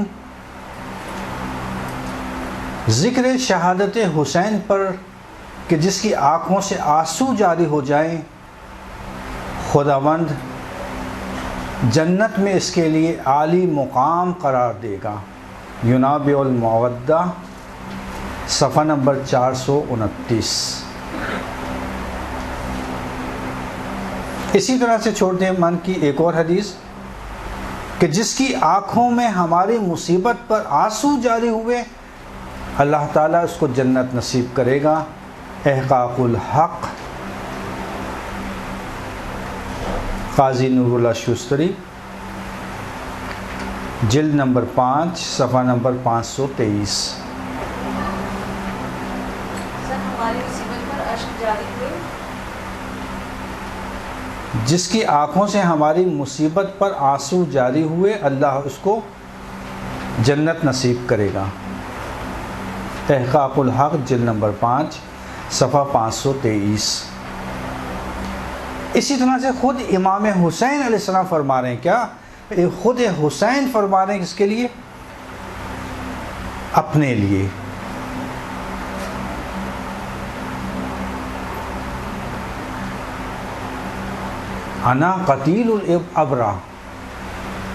Speaker 1: ذکر شہادت حسین پر کہ جس کی آنکھوں سے آنسو جاری ہو جائیں، خداوند جنت میں اس کے لیے عالی مقام قرار دے گا۔ ینابع المودہ صفحہ نمبر 429۔ اسی طرح سے چھوٹے من کی ایک اور حدیث کہ جس کی آنکھوں میں ہماری مصیبت پر آنسو جاری ہوئے اللہ تعالیٰ اس کو جنت نصیب کرے گا۔ احقاق الحق قاضی نور اللہ شوستری جلد نمبر 5 صفحہ نمبر 523۔ جس کی آنکھوں سے ہماری مصیبت پر آنسو جاری ہوئے اللہ اس کو جنت نصیب کرے گا۔ احقاق الحق جلد نمبر 5 صفحہ 523۔ اسی طرح سے خود امام حسین علیہ السلام فرما رہے ہیں، کیا خود حسین فرما رہے ہیں کس کے لیے؟ اپنے لیے۔ انا قتیل الابرا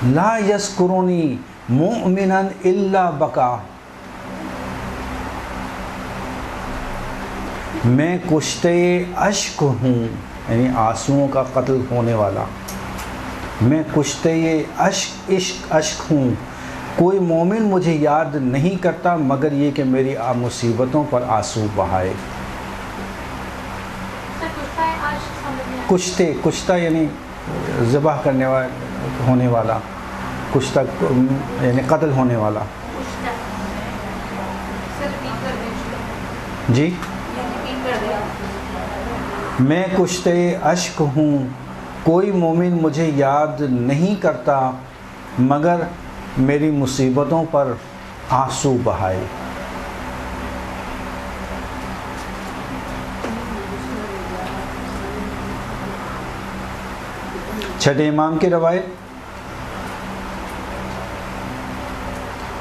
Speaker 1: لا یذکرنی مؤمنا الا بکا، میں کشتے اشک ہوں، یعنی آنسوؤں کا قتل ہونے والا، میں کشتے اشک ہوں، کوئی مومن مجھے یاد نہیں کرتا مگر یہ کہ میری مصیبتوں پر آنسو بہائے۔ کشتہ یعنی ذبح کرنے والا، ہونے والا، کشتہ یعنی قتل ہونے والا۔ جی میں کشتے اشک ہوں، کوئی مومن مجھے یاد نہیں کرتا مگر میری مصیبتوں پر آنسو بہائے۔ چھٹے امام کی روایت،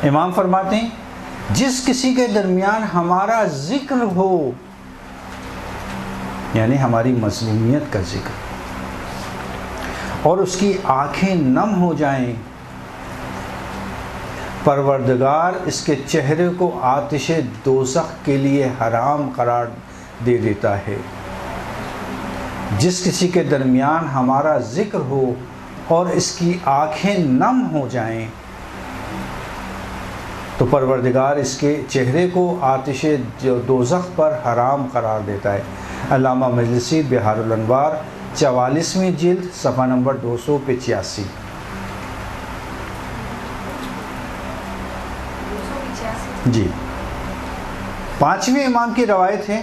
Speaker 1: امام فرماتے ہیں جس کسی کے درمیان ہمارا ذکر ہو، یعنی ہماری مظلومیت کا ذکر، اور اس کی آنکھیں نم ہو جائیں، پروردگار اس کے چہرے کو آتش دوزخ کے لیے حرام قرار دے دیتا ہے۔ جس کسی کے درمیان ہمارا ذکر ہو اور اس کی آنکھیں نم ہو جائیں تو پروردگار اس کے چہرے کو آتش دوزخ پر حرام قرار دیتا ہے۔ علامہ مجلسی بحار الانوار 44ویں جلد صفحہ نمبر 285۔ جی پانچویں امام کی روایت ہے،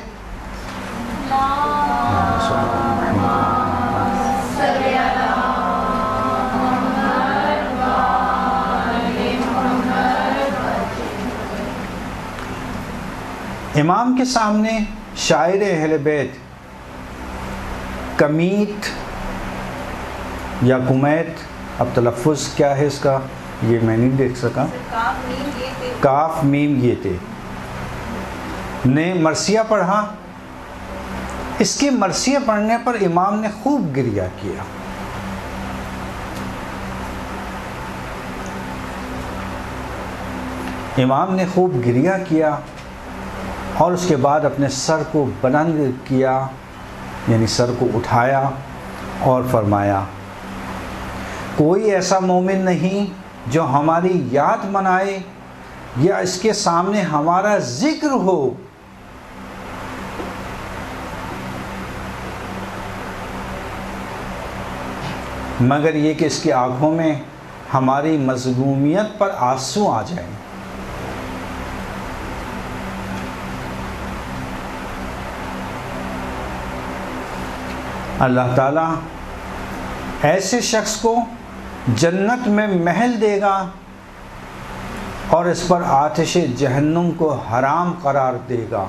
Speaker 1: امام کے سامنے شاعر اہل بیت کمیت یا کمیت، اب تلفظ کیا ہے اس کا، یہ میں نہیں دیکھ سکا. کاف میم یہ تھے نے مرثیہ پڑھا. اس کے مرثیہ پڑھنے پر امام نے خوب گریہ کیا. امام نے خوب گریہ کیا اور اس کے بعد اپنے سر کو بلند کیا، یعنی سر کو اٹھایا اور فرمایا کوئی ایسا مومن نہیں جو ہماری یاد منائے یا اس کے سامنے ہمارا ذکر ہو مگر یہ کہ اس کی آنکھوں میں ہماری مظلومیت پر آنسو آ جائیں. اللہ تعالیٰ ایسے شخص کو جنت میں محل دے گا اور اس پر آتش جہنم کو حرام قرار دے گا.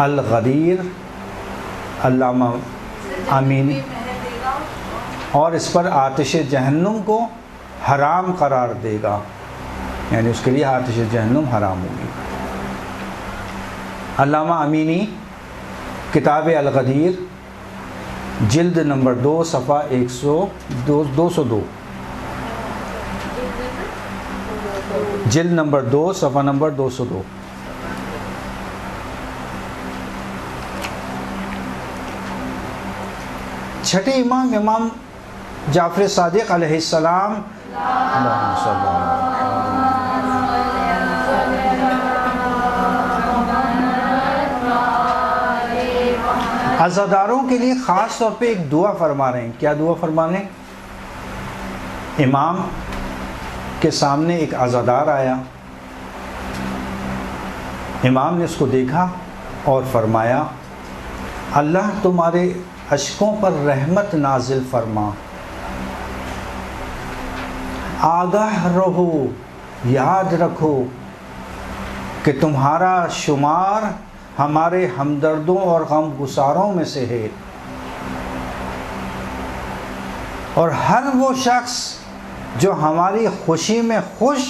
Speaker 1: الغدیر علامہ امینی. اور اس پر آتش جہنم کو حرام قرار دے گا، یعنی اس کے لیے آتش جہنم حرام ہوگی. علامہ امینی کتاب الغدیر جلد نمبر 2 صفحہ 202 جلد نمبر 2 صفحہ نمبر 202. چھٹے امام امام جعفر صادق علیہ السلام اللہم صلی اللہ عزاداروں کے لیے خاص طور پہ ایک دعا فرما رہے ہیں. کیا دعا فرما رہے ہیں؟ امام کے سامنے ایک عزادار آیا. امام نے اس کو دیکھا اور فرمایا اللہ تمہارے اشکوں پر رحمت نازل فرما، آگاہ رہو، یاد رکھو کہ تمہارا شمار ہمارے ہمدردوں اور غم گساروں میں سے ہے، اور ہر وہ شخص جو ہماری خوشی میں خوش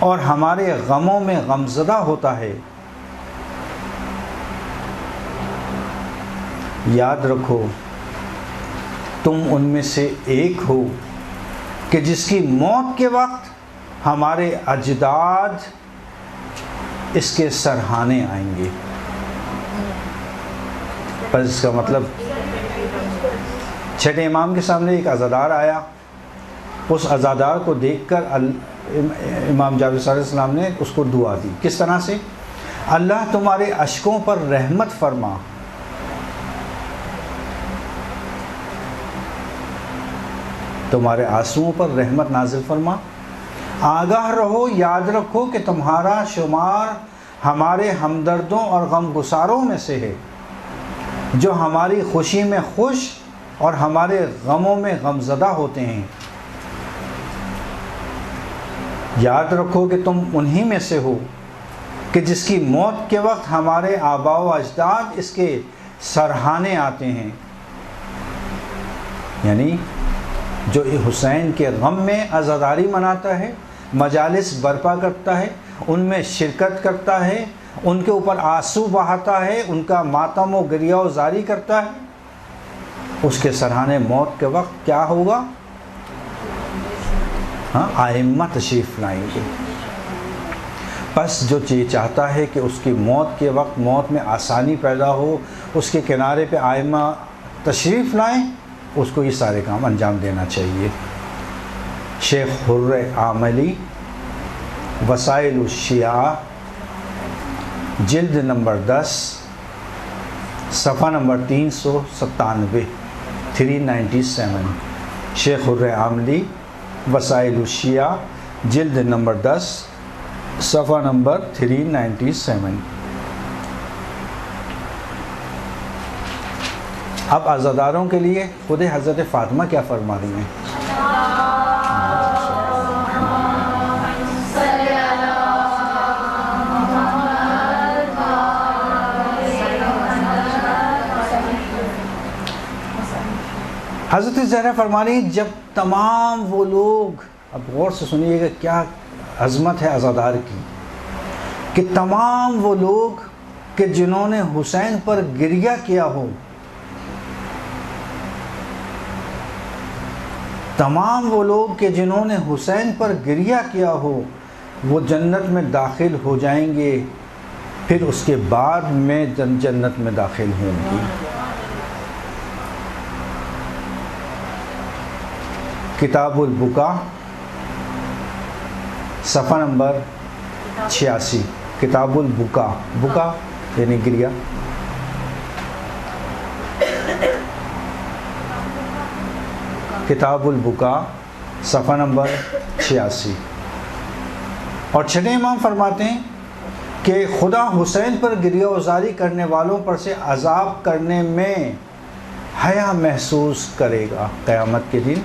Speaker 1: اور ہمارے غموں میں غمزدہ ہوتا ہے، یاد رکھو تم ان میں سے ایک ہو کہ جس کی موت کے وقت ہمارے اجداد اس کے سرہانے آئیں گے. بس اس کا مطلب چھٹے امام کے سامنے ایک عزادار آیا. اس عزادار کو دیکھ کر امام جعفر صادق علیہ السلام نے اس کو دعا دی. کس طرح سے؟ اللہ تمہارے اشکوں پر رحمت فرما، تمہارے آنسوؤں پر رحمت نازل فرما، آگاہ رہو، یاد رکھو کہ تمہارا شمار ہمارے ہمدردوں اور غم گساروں میں سے ہے، جو ہماری خوشی میں خوش اور ہمارے غموں میں غمزدہ ہوتے ہیں. یاد رکھو کہ تم انہی میں سے ہو کہ جس کی موت کے وقت ہمارے آباء و اجداد اس کے سرہانے آتے ہیں، یعنی جو حسین کے غم میں عزاداری مناتا ہے، مجالس برپا کرتا ہے، ان میں شرکت کرتا ہے، ان کے اوپر آنسو بہاتا ہے، ان کا ماتم و گریہ و زاری کرتا ہے، اس کے سرہانے موت کے وقت کیا ہوگا؟ ائمہ تشریف لائیں گے. بس جو یہ چاہتا ہے کہ اس کی موت کے وقت موت میں آسانی پیدا ہو، اس کے کنارے پہ ائمہ تشریف لائیں، اس کو یہ سارے کام انجام دینا چاہیے. شیخ حر عاملی وسائل الشیعہ جلد نمبر 10 صفحہ نمبر 397 397. شیخ حر عاملی وسائل الشیعہ جلد نمبر 10 صفحہ نمبر 397. اب عزاداروں کے لیے خود حضرت فاطمہ کیا فرما رہی ہیں؟ حضرت زہرا فرما رہی ہیں جب تمام وہ لوگ، اب غور سے سنیے گا کیا عظمت ہے عزادار کی، کہ تمام وہ لوگ کہ جنہوں نے حسین پر گریہ کیا ہو، تمام وہ لوگ کہ جنہوں نے حسین پر گریہ کیا ہو وہ جنت میں داخل ہو جائیں گے، پھر اس کے بعد میں جنت میں داخل ہوں گی۔ کتاب البکا صفحہ نمبر 86، کتاب البکا، بکا یعنی گریہ، کتاب البکا صفحہ نمبر 86۔ اور چھٹے امام فرماتے ہیں کہ خدا حسین پر گریہ وزاری کرنے والوں پر سے عذاب کرنے میں حیا محسوس کرے گا۔ قیامت کے دن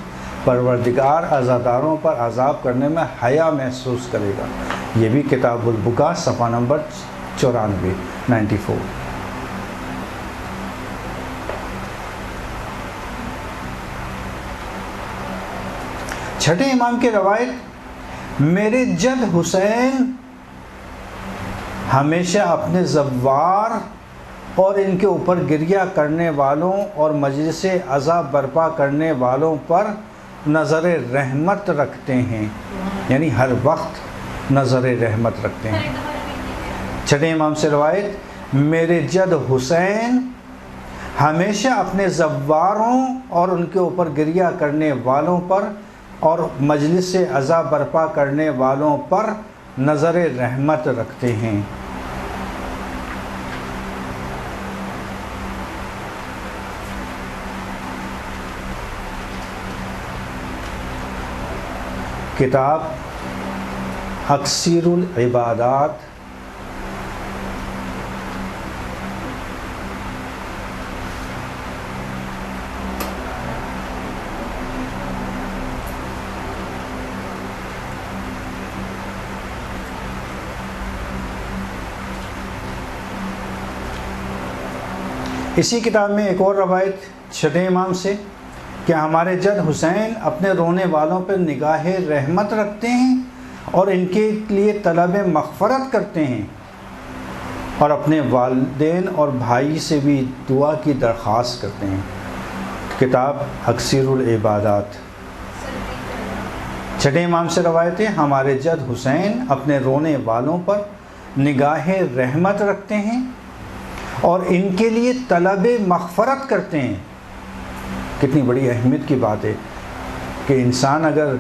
Speaker 1: پروردگار عزاداروں پر عذاب کرنے میں حیا محسوس کرے گا۔ یہ بھی کتاب البکا صفحہ نمبر 94۔ چھٹے امام کی روایت، میرے جد حسین ہمیشہ اپنے زوار اور ان کے اوپر گریہ کرنے والوں اور مجلس عذاب برپا کرنے والوں پر نظر رحمت رکھتے ہیں، یعنی ہر وقت نظر رحمت رکھتے ہیں۔ چھٹے امام سے روایت، میرے جد حسین ہمیشہ اپنے زواروں اور ان کے اوپر گریہ کرنے والوں پر اور مجلس عذاب برپا کرنے والوں پر نظر رحمت رکھتے ہیں۔ کتاب اکثیر العبادات اسی کتاب میں ایک اور روایت چھٹے امام سے کہ ہمارے جد حسین اپنے رونے والوں پر نگاہ رحمت رکھتے ہیں اور ان کے لیے طلب مغفرت کرتے ہیں اور اپنے والدین اور بھائی سے بھی دعا کی درخواست کرتے ہیں۔ کتاب اکثیر العبادات۔ چھٹے امام سے روایت ہے، ہمارے جد حسین اپنے رونے والوں پر نگاہ رحمت رکھتے ہیں اور ان کے لیے طلب مغفرت کرتے ہیں۔ کتنی بڑی اہمیت کی بات ہے کہ انسان اگر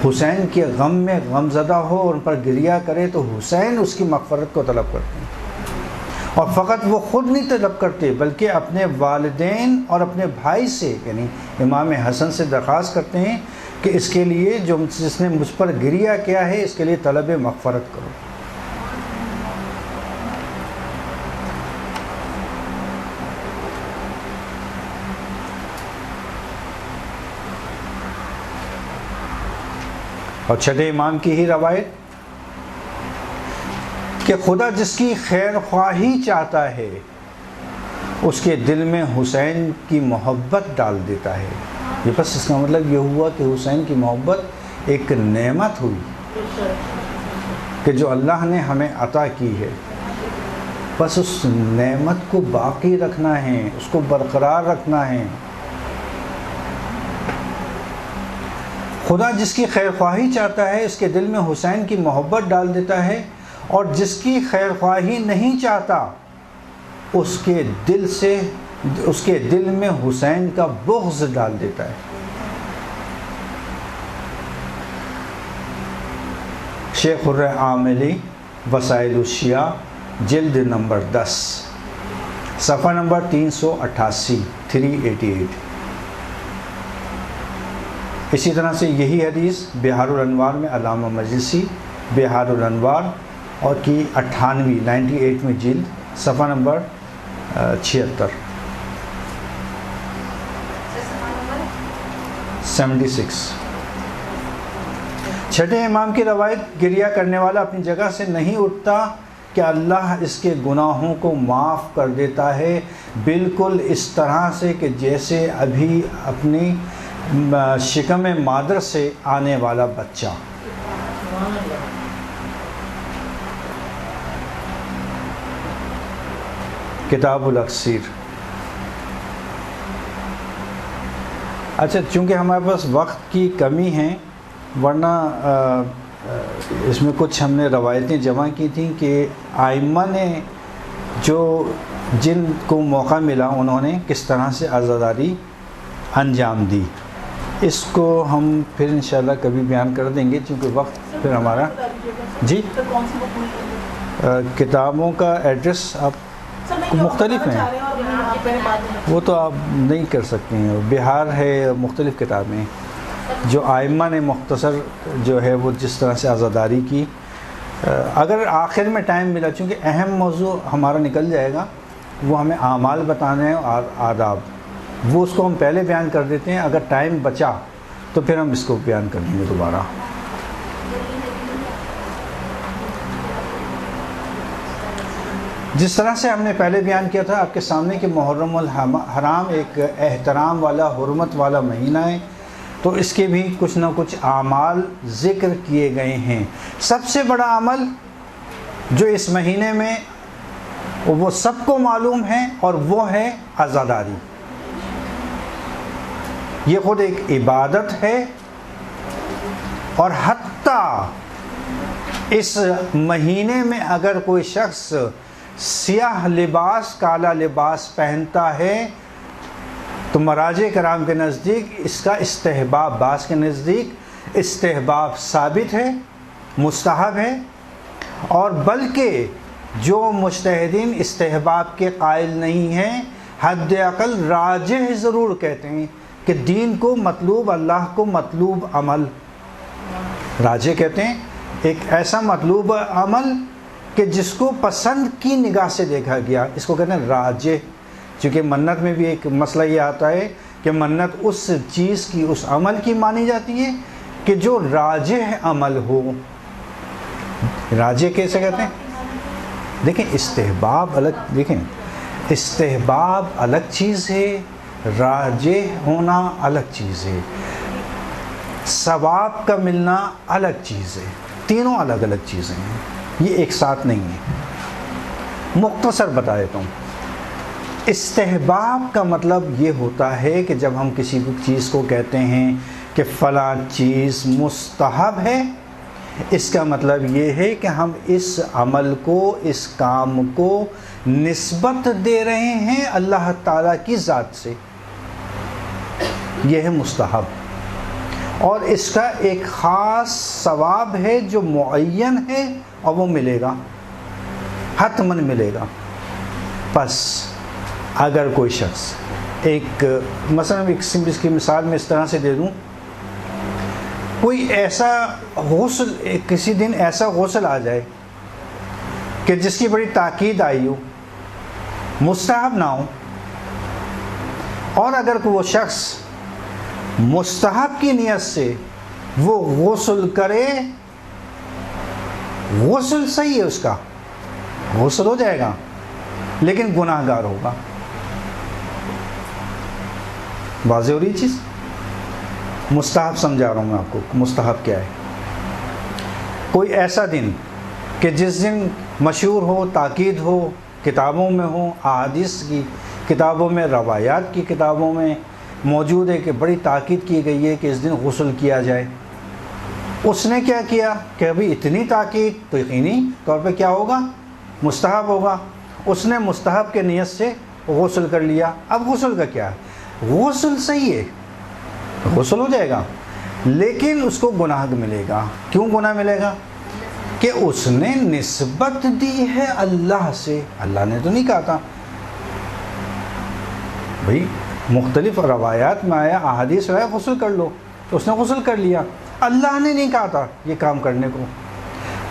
Speaker 1: حسین کے غم میں غم زدہ ہو اور ان پر گریہ کرے تو حسین اس کی مغفرت کو طلب کرتے ہیں، اور فقط وہ خود نہیں طلب کرتے بلکہ اپنے والدین اور اپنے بھائی سے یعنی امام حسن سے درخواست کرتے ہیں کہ اس کے لیے جس نے مجھ پر گریہ کیا ہے اس کے لیے طلب مغفرت کرو۔ اور چھٹے امام کی ہی روایت کہ خدا جس کی خیر خواہی چاہتا ہے اس کے دل میں حسین کی محبت ڈال دیتا ہے۔ یہ بس اس کا مطلب یہ ہوا کہ حسین کی محبت ایک نعمت ہوئی کہ جو اللہ نے ہمیں عطا کی ہے، بس اس نعمت کو باقی رکھنا ہے، اس کو برقرار رکھنا ہے۔ خدا جس کی خیر خواہی چاہتا ہے اس کے دل میں حسین کی محبت ڈال دیتا ہے، اور جس کی خیر خواہی نہیں چاہتا اس کے دل میں حسین کا بغض ڈال دیتا ہے۔ شیخ الرعاملی وسائل الشیعہ جلد نمبر 10 صفحہ نمبر 388۔ اسی طرح سے یہی حدیث بہار الانوار میں علامہ مجلسی بہار الانوار اور کی 98 میں جلد صفحہ نمبر 76 76۔ چھٹے امام کی روایت، گریہ کرنے والا اپنی جگہ سے نہیں اٹھتا کہ اللہ اس کے گناہوں کو معاف کر دیتا ہے، بالکل اس طرح سے کہ جیسے ابھی اپنی شکم مادر سے آنے والا بچہ۔ کتاب الاکسیر۔ اچھا، چونکہ ہمارے پاس وقت کی کمی ہے، ورنہ اس میں کچھ ہم نے روایتیں جمع کی تھیں کہ ائمہ نے جن کو موقع ملا انہوں نے کس طرح سے عزاداری انجام دی، اس کو ہم پھر انشاءاللہ کبھی بیان کر دیں گے، چونکہ وقت پھر ہمارا۔ جی، کتابوں کا ایڈریس آپ مختلف ہیں، وہ تو آپ نہیں کر سکتے ہیں، بہار ہے، مختلف کتابیں جو ائمہ نے مختصر جو ہے وہ جس طرح سے عزاداری کی۔ اگر آخر میں ٹائم ملا، چونکہ اہم موضوع ہمارا نکل جائے گا، وہ ہمیں اعمال بتانے ہیں اور آداب، وہ اس کو ہم پہلے بیان کر دیتے ہیں، اگر ٹائم بچا تو پھر ہم اس کو بیان کر دیں گے دوبارہ۔ جس طرح سے ہم نے پہلے بیان کیا تھا آپ کے سامنے کہ محرم الحرام ایک احترام والا، حرمت والا مہینہ ہے، تو اس کے بھی کچھ نہ کچھ اعمال ذکر کیے گئے ہیں۔ سب سے بڑا عمل جو اس مہینے میں وہ سب کو معلوم ہے اور وہ ہے عزاداری۔ یہ خود ایک عبادت ہے، اور حتیٰ اس مہینے میں اگر کوئی شخص سیاہ لباس، کالا لباس پہنتا ہے تو مراجع کرام کے نزدیک اس کا استحباب، بعض کے نزدیک استحباب ثابت ہے، مستحب ہے، اور بلکہ جو مجتہدین استحباب کے قائل نہیں ہیں، حد اقل راجح ضرور کہتے ہیں کہ دین کو مطلوب، اللہ کو مطلوب عمل، راجح کہتے ہیں ایک ایسا مطلوب عمل کہ جس کو پسند کی نگاہ سے دیکھا گیا، اس کو کہتے ہیں راجح۔ چونکہ منت میں بھی ایک مسئلہ یہ آتا ہے کہ منت اس چیز کی، اس عمل کی مانی جاتی ہے کہ جو راجح عمل ہو۔ راجح کیسے کہتے ہیں؟ دیکھیں، استحباب الگ، دیکھیں استحباب الگ چیز ہے، راجح ہونا الگ چیز ہے، ثواب کا ملنا الگ چیز ہے، تینوں الگ الگ چیزیں ہیں، یہ ایک ساتھ نہیں ہے۔ مختصر بتا دیتا ہوں، استحباب کا مطلب یہ ہوتا ہے کہ جب ہم کسی چیز کو کہتے ہیں کہ فلاں چیز مستحب ہے، اس کا مطلب یہ ہے کہ ہم اس عمل کو، اس کام کو نسبت دے رہے ہیں اللہ تعالیٰ کی ذات سے، یہ ہے مستحب، اور اس کا ایک خاص ثواب ہے جو معین ہے اور وہ ملے گا، حتماً ملے گا۔ پس اگر کوئی شخص مثلا ایک سمپل کی مثال میں اس طرح سے دے دوں، کوئی ایسا غسل، کسی دن ایسا غسل آ جائے کہ جس کی بڑی تاکید آئی ہو، مستحب نہ ہو، اور اگر وہ شخص مستحب کی نیت سے وہ غسل کرے، غسل صحیح ہے، اس کا غسل ہو جائے گا، لیکن گناہ گار ہوگا۔ واضح ہو رہی چیز؟ مستحب سمجھا رہا ہوں میں آپ کو، مستحب کیا ہے۔ کوئی ایسا دن کہ جس دن مشہور ہو، تاکید ہو، کتابوں میں ہو، احادیث کی کتابوں میں، روایات کی کتابوں میں موجود ہے کہ بڑی تاکید کی گئی ہے کہ اس دن غسل کیا جائے، اس نے کیا کیا کہ ابھی اتنی تاکید تو یقینی طور پہ کیا ہوگا؟ مستحب ہوگا۔ اس نے مستحب کے نیت سے غسل کر لیا۔ اب غسل کا کیا ہے؟ غسل صحیح ہے، غسل ہو جائے گا، لیکن اس کو گناہ ملے گا۔ کیوں گناہ ملے گا؟ کہ اس نے نسبت دی ہے اللہ سے، اللہ نے تو نہیں کہا تھا بھائی، مختلف روایات میں آیا، احادیث میں آیا غسل کر لو، تو اس نے غسل کر لیا، اللہ نے نہیں کہا تھا یہ کام کرنے کو۔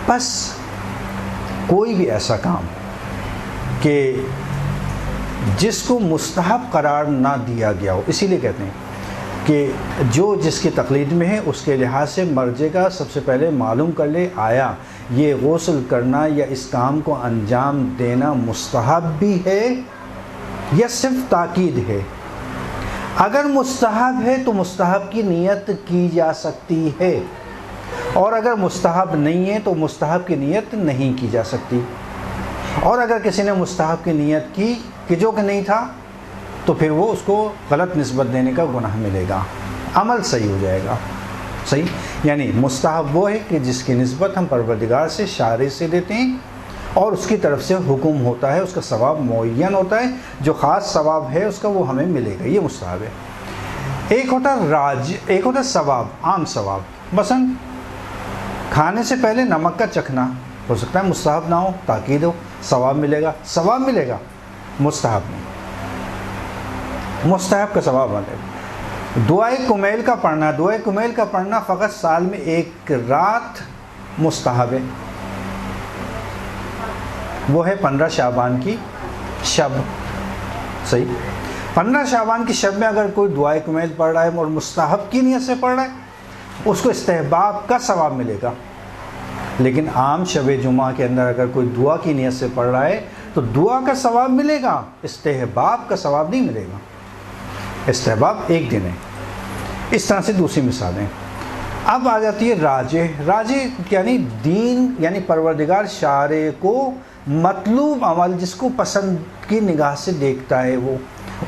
Speaker 1: بس کوئی بھی ایسا کام کہ جس کو مستحب قرار نہ دیا گیا ہو، اسی لیے کہتے ہیں کہ جو جس کی تقلید میں ہے اس کے لحاظ سے مرجع کا سب سے پہلے معلوم کر لے، آیا یہ غسل کرنا یا اس کام کو انجام دینا مستحب بھی ہے یا صرف تاکید ہے؟ اگر مستحب ہے تو مستحب کی نیت کی جا سکتی ہے، اور اگر مستحب نہیں ہے تو مستحب کی نیت نہیں کی جا سکتی، اور اگر کسی نے مستحب کی نیت کی کہ جو کہ نہیں تھا تو پھر وہ اس کو غلط نسبت دینے کا گناہ ملے گا، عمل صحیح ہو جائے گا۔ صحیح، یعنی مستحب وہ ہے کہ جس کی نسبت ہم پروردگار سے، شارع سے دیتے ہیں، اور اس کی طرف سے حکم ہوتا ہے، اس کا ثواب معین ہوتا ہے، جو خاص ثواب ہے اس کا وہ ہمیں ملے گا، یہ مستحب ہے۔ ایک ہوتا ایک ہوتا ثواب، عام ثواب، مثلا کھانے سے پہلے نمک کا چکھنا، ہو سکتا ہے مستحب نہ ہو، تاکید ہو، ثواب ملے گا، ثواب ملے گا، مستحب نہیں، مستحب کا ثواب ملے گا۔ دعائے کمیل کا پڑھنا، دعائے کمیل کا پڑھنا فقط سال میں ایک رات مستحب ہے، وہ ہے 15 شعبان کی شب۔ صحیح، 15 شعبان کی شب میں اگر کوئی دعائے کمیل پڑھ رہا ہے اور مستحب کی نیت سے پڑھ رہا ہے، اس کو استحباب کا ثواب ملے گا۔ لیکن عام شب جمعہ کے اندر اگر کوئی دعا کی نیت سے پڑھ رہا ہے تو دعا کا ثواب ملے گا، استحباب کا ثواب نہیں ملے گا، استحباب ایک دن ہے۔ اس طرح سے دوسری مثالیں۔ اب آ جاتی ہے راجح یعنی دین، یعنی پروردگار شارع کو مطلوب عمل جس کو پسند کی نگاہ سے دیکھتا ہے، وہ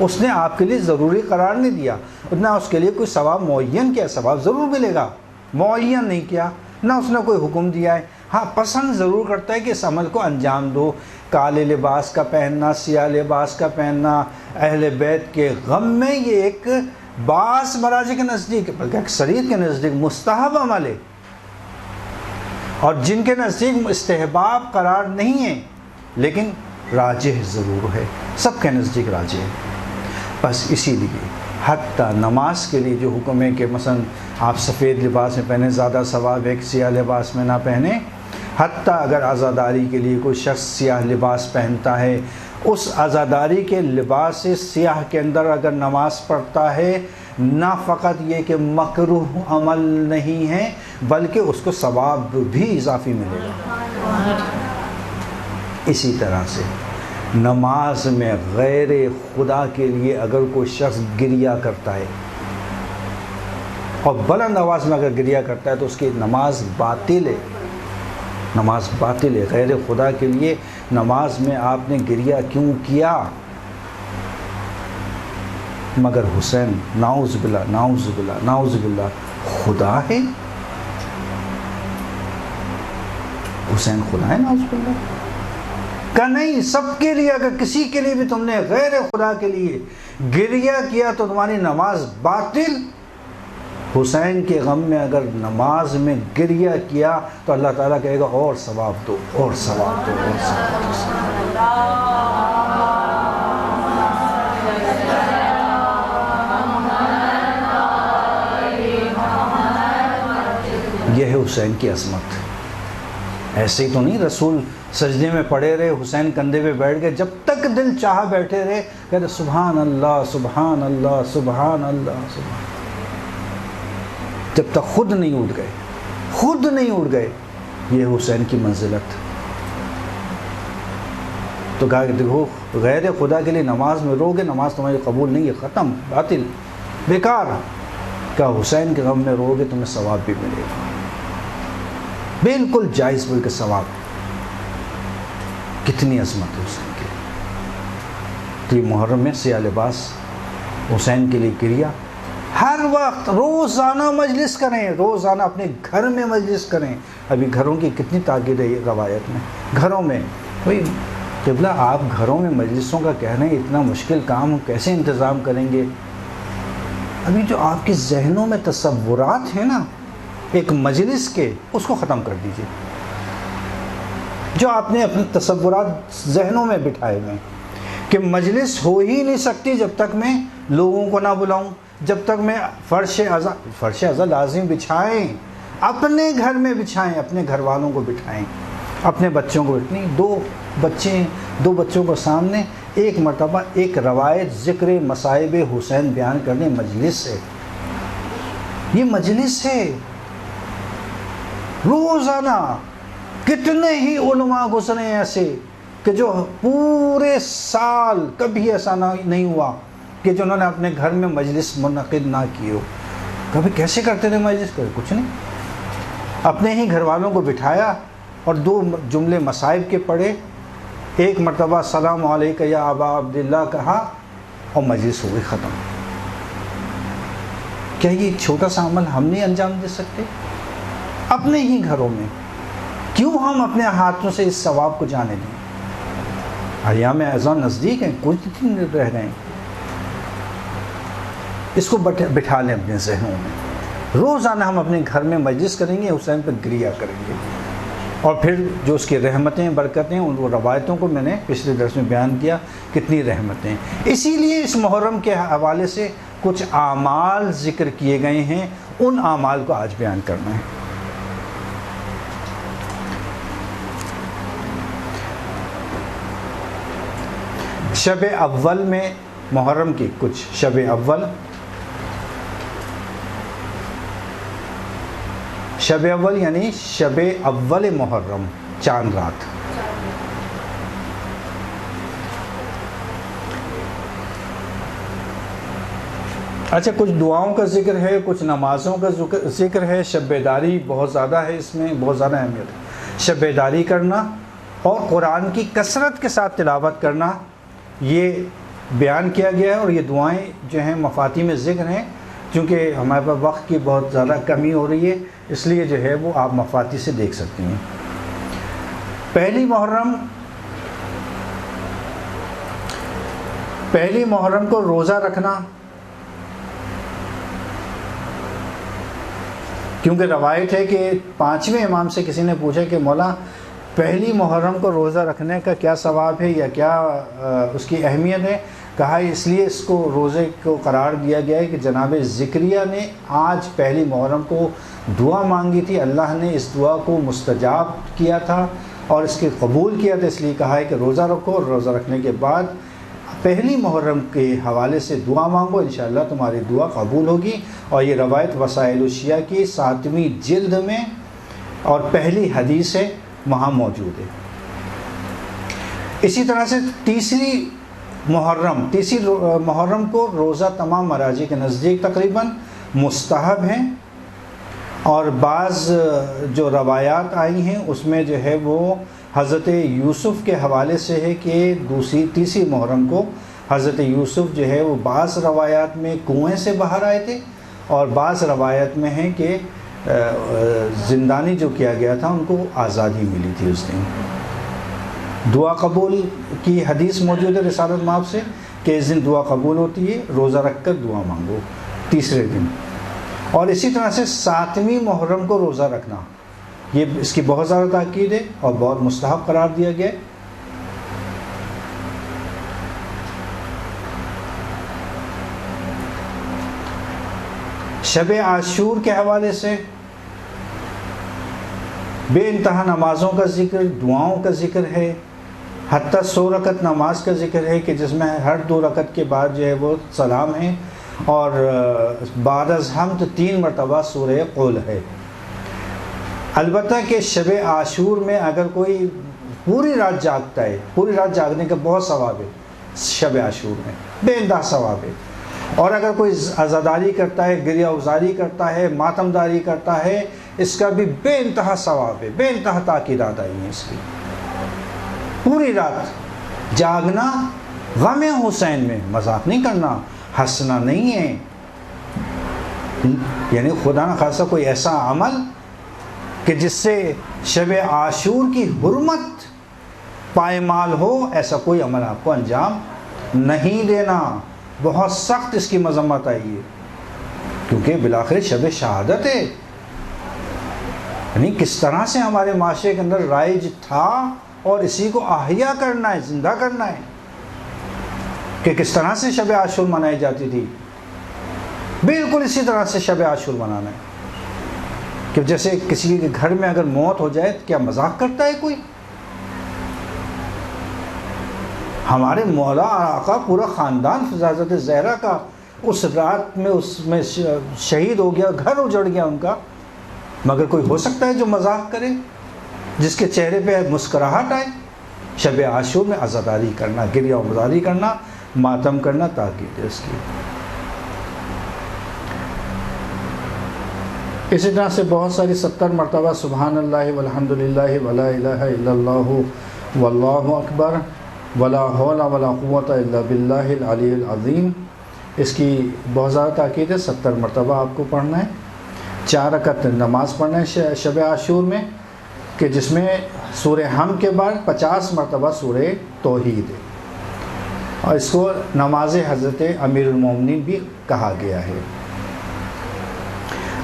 Speaker 1: اس نے آپ کے لیے ضروری قرار نہیں دیا، نہ اس کے لیے کوئی ثواب معین کیا، ثواب ضرور ملے گا، معین نہیں کیا، نہ اس نے کوئی حکم دیا ہے، ہاں پسند ضرور کرتا ہے کہ اس عمل کو انجام دو۔ کالے لباس کا پہننا، سیاہ لباس کا پہننا اہل بیت کے غم میں، یہ ایک بعض مراجع کے نزدیک، بلکہ اکثریت کے نزدیک مستحب عمل ہے، اور جن کے نزدیک استحباب قرار نہیں ہے لیکن راجح ضرور ہے، سب کے نزدیک راجح ہے۔ بس اسی لیے حتیٰ نماز کے لیے جو حکم ہے کہ مثلا آپ سفید لباس میں پہنیں زیادہ ثواب ہے کہ سیاہ لباس میں نہ پہنیں، حتیٰ اگر عزاداری کے لیے کوئی شخص سیاہ لباس پہنتا ہے، اس عزاداری کے لباس سیاہ کے اندر اگر نماز پڑھتا ہے، نہ فقط یہ کہ مکروہ عمل نہیں ہے بلکہ اس کو ثواب بھی اضافی ملے گا۔ اسی طرح سے نماز میں غیر خدا کے لیے اگر کوئی شخص گریہ کرتا ہے، اور بلند آواز میں اگر گریہ کرتا ہے تو اس کی نماز باطل ہے، نماز باطل ہے۔ غیر خدا کے لیے نماز میں آپ نے گریہ کیوں کیا؟ مگر حسین، نعوذ باللہ نعوذ باللہ نعوذ باللہ، خدا ہے؟ حسین خدا ہے؟ نعوذ باللہ کہ نہیں، سب کے لیے، اگر کسی کے لیے بھی تم نے غیر خدا کے لیے گریہ کیا تو تمہاری نماز باطل۔ حسین کے غم میں اگر نماز میں گریہ کیا تو اللہ تعالیٰ کہے گا اور ثواب دو، اور ثواب دو، اور ثواب دو۔ یہ ہے حسین کی عظمت۔ ایسے ہی تو نہیں رسول سجدے میں پڑے رہے، حسین کندھے پہ بیٹھ گئے، جب تک دل چاہا بیٹھے رہے، کہتے سبحان اللہ سبحان اللہ سبحان اللہ سبحان، جب تک خود نہیں اٹھ گئے، خود نہیں اٹھ گئے۔ یہ حسین کی منزلت۔ تو کہا کہ دیکھو غیر خدا کے لیے نماز میں رو گے، نماز تمہاری قبول نہیں ہے، ختم، باطل، بیکار۔ کہا حسین کے غم میں رو گے تمہیں ثواب بھی ملے گا، بالکل جائز، بلکہ ثواب۔ کتنی عظمت ہے حسین کی۔ تو یہ محرم میں سیاہ لباس، حسین کے لیے گریہ، ہر وقت روزانہ مجلس کریں، روزانہ اپنے گھر میں مجلس کریں۔ ابھی گھروں کی کتنی تاکید ہے یہ روایت میں، گھروں میں۔ بھائی قبلہ آپ گھروں میں مجلسوں کا کہہ رہے ہیں، اتنا مشکل کام کیسے انتظام کریں گے؟ ابھی جو آپ کے ذہنوں میں تصورات ہیں نا ایک مجلس کے، اس کو ختم کر دیجئے۔ جو آپ نے اپنے تصورات ذہنوں میں بٹھائے ہوئے ہیں کہ مجلس ہو ہی نہیں سکتی جب تک میں لوگوں کو نہ بلاؤں، جب تک میں فرش ازا لازم بچھائیں، اپنے گھر میں بچھائیں، اپنے گھر والوں کو بٹھائیں، اپنے بچوں کو نہیں، دو بچوں کو سامنے ایک مرتبہ ایک روایت ذکر مصائب حسین بیان کرنے، مجلس ہے، یہ مجلس ہے۔ روزانہ کتنے ہی علماء گزرے ایسے کہ جو پورے سال کبھی ایسا نہیں ہوا کہ جو انہوں نے اپنے گھر میں مجلس منعقد نہ کی ہو. کبھی کیسے کرتے تھے مجلس؟ کچھ نہیں، اپنے ہی گھر والوں کو بٹھایا اور 2 جملے مصائب کے پڑھے، ایک مرتبہ السلام علیکم یا ابا عبداللہ کہا اور مجلس ہو گئی ختم. کیا یہ چھوٹا سا عمل ہم نہیں انجام دے سکتے اپنے ہی گھروں میں؟ کیوں ہم اپنے ہاتھوں سے اس ثواب کو جانے دیں؟ ایام اذان نزدیک ہیں، کچھ دن رہ رہے ہیں. اس کو بٹھا لیں اپنے ذہنوں میں. روزانہ ہم اپنے گھر میں مجلس کریں گے، حسین پہ گریہ کریں گے، اور پھر جو اس کی رحمتیں برکتیں ان روایتوں کو میں نے پچھلے درس میں بیان کیا کتنی رحمتیں. اسی لیے اس محرم کے حوالے سے کچھ اعمال ذکر کیے گئے ہیں، ان اعمال کو آج بیان کرنا ہے. شب اول میں محرم کی کچھ شب اول یعنی شب اول محرم، چاند رات. اچھا، کچھ دعاؤں کا ذکر ہے، کچھ نمازوں کا ذکر ہے. شب بیداری بہت زیادہ ہے، اس میں بہت زیادہ اہمیت ہے. شب بیداری کرنا اور قرآن کی کثرت کے ساتھ تلاوت کرنا یہ بیان کیا گیا ہے، اور یہ دعائیں جو ہیں مفاتی میں ذکر ہیں. چونکہ ہمارے پاس وقت کی بہت زیادہ کمی ہو رہی ہے، اس لیے جو ہے وہ آپ مفاتی سے دیکھ سکتے ہیں. پہلی محرم کو روزہ رکھنا، کیونکہ روایت ہے کہ 5ویں امام سے کسی نے پوچھا کہ مولا پہلی محرم کو روزہ رکھنے کا کیا ثواب ہے یا کیا اس کی اہمیت ہے؟ کہا اس لیے اس کو روزے کو قرار دیا گیا ہے کہ جناب زکریا نے آج پہلی محرم کو دعا مانگی تھی، اللہ نے اس دعا کو مستجاب کیا تھا اور اس کے قبول کیا تھا، اس لیے کہا ہے کہ روزہ رکھو، اور روزہ رکھنے کے بعد پہلی محرم کے حوالے سے دعا مانگو، انشاءاللہ تمہاری دعا قبول ہوگی. اور یہ روایت وسائل الشیعہ کی 7ویں جلد میں اور پہلی حدیث ہے، وہاں موجود ہے. اسی طرح سے تیسری محرم کو روزہ تمام مراجع کے نزدیک تقریباً مستحب ہیں، اور بعض جو روایات آئی ہیں اس میں جو ہے وہ حضرت یوسف کے حوالے سے ہے کہ تیسری محرم کو حضرت یوسف جو ہے وہ بعض روایات میں کنویں سے باہر آئے تھے، اور بعض روایت میں ہے کہ زندانی جو کیا گیا تھا ان کو آزادی ملی تھی اس دن. دعا قبول کی حدیث موجود ہے رسالت مآب سے کہ اس دن دعا قبول ہوتی ہے، روزہ رکھ کر دعا مانگو تیسرے دن. اور اسی طرح سے 7ویں محرم کو روزہ رکھنا، یہ اس کی بہت زیادہ تاکید ہے اور بہت مستحب قرار دیا گیا ہے. شب عاشور کے حوالے سے بے انتہا نمازوں کا ذکر، دعاؤں کا ذکر ہے، حتیٰ 100 رکعت نماز کا ذکر ہے کہ جس میں ہر 2 رکعت کے بعد جو ہے وہ سلام ہے، اور بعد از حمد 3 مرتبہ سورہ قول ہے. البتہ کہ شب عاشور میں اگر کوئی پوری رات جاگتا ہے، پوری رات جاگنے کا بہت ثواب ہے شب عاشور میں، بے انتہا ثواب ہے. اور اگر کوئی عزاداری کرتا ہے، گریہ ازاری کرتا ہے، ماتم داری کرتا ہے، اس کا بھی بے انتہا ثواب ہے. بے انتہا تاکیدات آئی ہیں اس کی. پوری رات جاگنا غم حسین میں، مذاق نہیں کرنا، ہنسنا نہیں ہے، یعنی خدا نخواستہ کوئی ایسا عمل کہ جس سے شب عاشور کی حرمت پائمال ہو، ایسا کوئی عمل آپ کو انجام نہیں دینا. بہت سخت اس کی مذمت آئی ہے، کیونکہ بالآخر شب شہادت ہے. یعنی کس طرح سے ہمارے معاشرے کے اندر رائج تھا اور اسی کو احیا کرنا ہے، زندہ کرنا ہے، کہ کس طرح سے شب عاشور منائی جاتی تھی. بالکل اسی طرح سے شب عاشور منانا ہے کہ جیسے کسی کے گھر میں اگر موت ہو جائے کیا مذاق کرتا ہے کوئی؟ ہمارے مولا آقا پورا خاندان حضرت زہرا کا اس رات میں اس میں شہید ہو گیا، گھر اجڑ گیا ان کا، مگر کوئی ہو سکتا ہے جو مذاق کرے؟ جس کے چہرے پہ مسکراہٹ آئے. شب عاشور میں عزاداری کرنا، گریہ عزاداری کرنا، ماتم کرنا تاکید ہے اس کی. اسی طرح سے بہت ساری 70 مرتبہ سبحان اللہ والحمد للہ ولا الہ الا اللہ واللہ اکبر ولا حول ولا قوت الا باللہ العلی العظیم، اس کی بہت زیادہ تاکید ہے. 70 مرتبہ آپ کو پڑھنا ہے. 4 رکعت نماز پڑھنا ہے شب عاشور میں، کہ جس میں سورہ حمد کے بعد 50 مرتبہ سورہ توحید ہے، اور اس کو نماز حضرت امیر المومنین بھی کہا گیا ہے.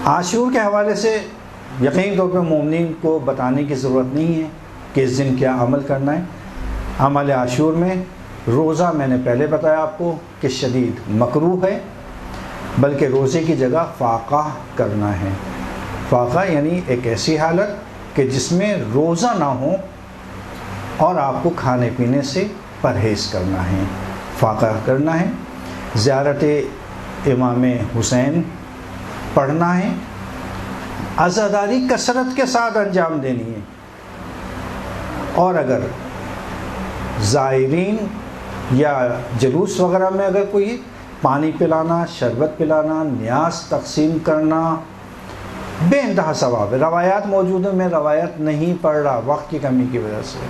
Speaker 1: عاشور کے حوالے سے یقینی طور پہ مومنین کو بتانے کی ضرورت نہیں ہے کہ اس دن کیا عمل کرنا ہے. عمل عاشور میں روزہ میں نے پہلے بتایا آپ کو کہ شدید مکروہ ہے، بلکہ روزے کی جگہ فاقہ کرنا ہے. فاقہ یعنی ایک ایسی حالت کہ جس میں روزہ نہ ہو اور آپ کو کھانے پینے سے پرہیز کرنا ہے، فاقہ کرنا ہے. زیارت امام حسین پڑھنا ہے. عزاداری کثرت کے ساتھ انجام دینی ہے. اور اگر زائرین یا جلوس وغیرہ میں اگر کوئی پانی پلانا، شربت پلانا، نیاز تقسیم کرنا، بے انتہا ثواب ہے. روایات موجود ہیں، میں روایت نہیں پڑھ رہا وقت کی کمی کی وجہ سے.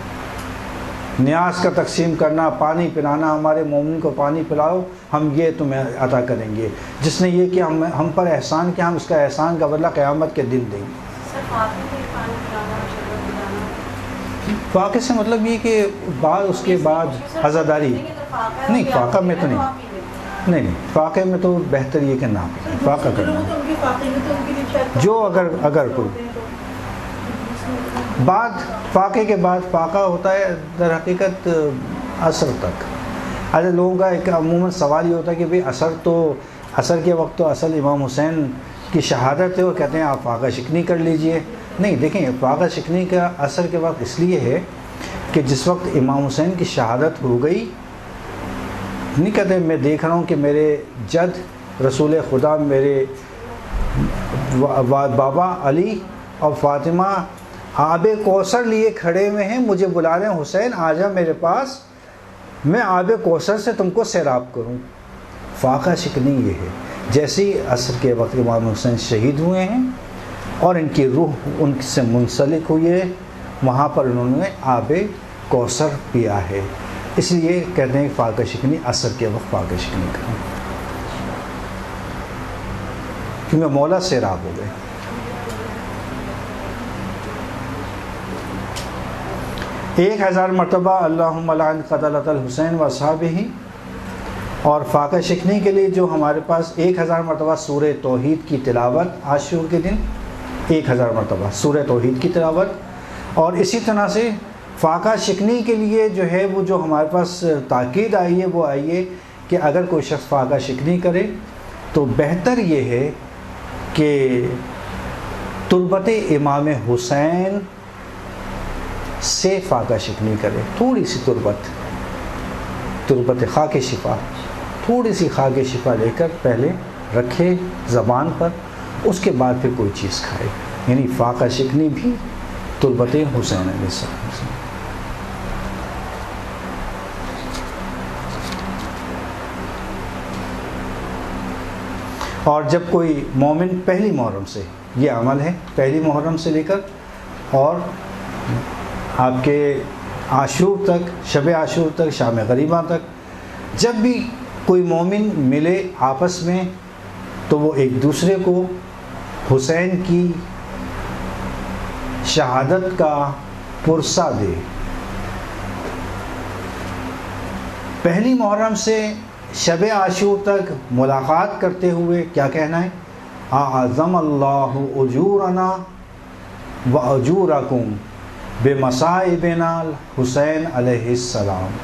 Speaker 1: نیاز کا تقسیم کرنا، پانی پلانا، ہمارے مومن کو پانی پلاؤ، ہم یہ تمہیں عطا کریں گے. جس نے یہ کیا ہم پر احسان کیا، ہم اس کا احسان کا بدلہ قیامت کے دن دیں گے. فاقے سے مطلب یہ کہ بعد اس کے بعد عزاداری نہیں، فاقہ میں تو نہیں، فاقے میں تو بہتر یہ کہ نہ فاقہ کرنا. جو اگر کوئی بعد فاقے کے بعد فاقہ ہوتا ہے در حقیقت عصر تک. اچھا، لوگوں کا ایک عموماً سوال یہ ہوتا ہے کہ بھئی عصر کے وقت تو اصل امام حسین کی شہادت ہے، وہ کہتے ہیں آپ فاقہ شکنی کر لیجئے. نہیں، دیکھیں، فاقہ شکنی کا عصر کے وقت اس لیے ہے کہ جس وقت امام حسین کی شہادت ہو گئی، نہیں کہتے میں دیکھ رہا ہوں کہ میرے جد رسول خدا، میرے بابا علی اور فاطمہ آب کوثر لیے کھڑے ہوئے ہیں، مجھے بلا رہے ہیں، حسین آ جا میرے پاس، میں آب کوثر سے تم کو سیراب کروں. فاقہ شکنی یہ ہے. جیسے عصر کے وقت امام حسین شہید ہوئے ہیں اور ان کی روح ان سے منسلک ہوئی ہے، وہاں پر انہوں نے آب کوثر پیا ہے. اس لیے کہتے ہیں کہ فاقہ شکنی عصر کے وقت فاقہ شکنی کریں، کیونکہ مولا سیراب ہو گئے. ایک 1000 مرتبہ اللہم لعن قتلۃ الحسین و اصحابہ. اور فاقہ شکنی کے لیے جو ہمارے پاس 1000 مرتبہ سورہ توحید کی تلاوت عاشور کے دن، 1000 مرتبہ سورہ توحید کی تلاوت. اور اسی طرح سے فاقہ شکنی کے لیے جو ہے وہ جو ہمارے پاس تاکید آئی ہے وہ آئی ہے کہ اگر کوئی شخص فاقہ شکنی کرے تو بہتر یہ ہے کہ تربت امام حسین سے فاقہ شکنی کرے. تھوڑی سی تربت خاک شفا، تھوڑی سی خاک شفا لے کر پہلے رکھے زبان پر، اس کے بعد پھر کوئی چیز کھائے. یعنی فاقہ شکنی بھی تربت حسین علیہ السلام سے. اور جب کوئی مومن پہلی محرم سے، یہ عمل ہے پہلی محرم سے لے کر اور آپ کے عاشور تک، شب عاشور تک، شام غریبہ تک، جب بھی کوئی مومن ملے آپس میں تو وہ ایک دوسرے کو حسین کی شہادت کا پرسہ دے. پہلی محرم سے شب عاشور تک ملاقات کرتے ہوئے کیا کہنا ہے؟ اعظم اللہ اجورنا و اجورکم بمصائبنا الحسین علیہ السلام.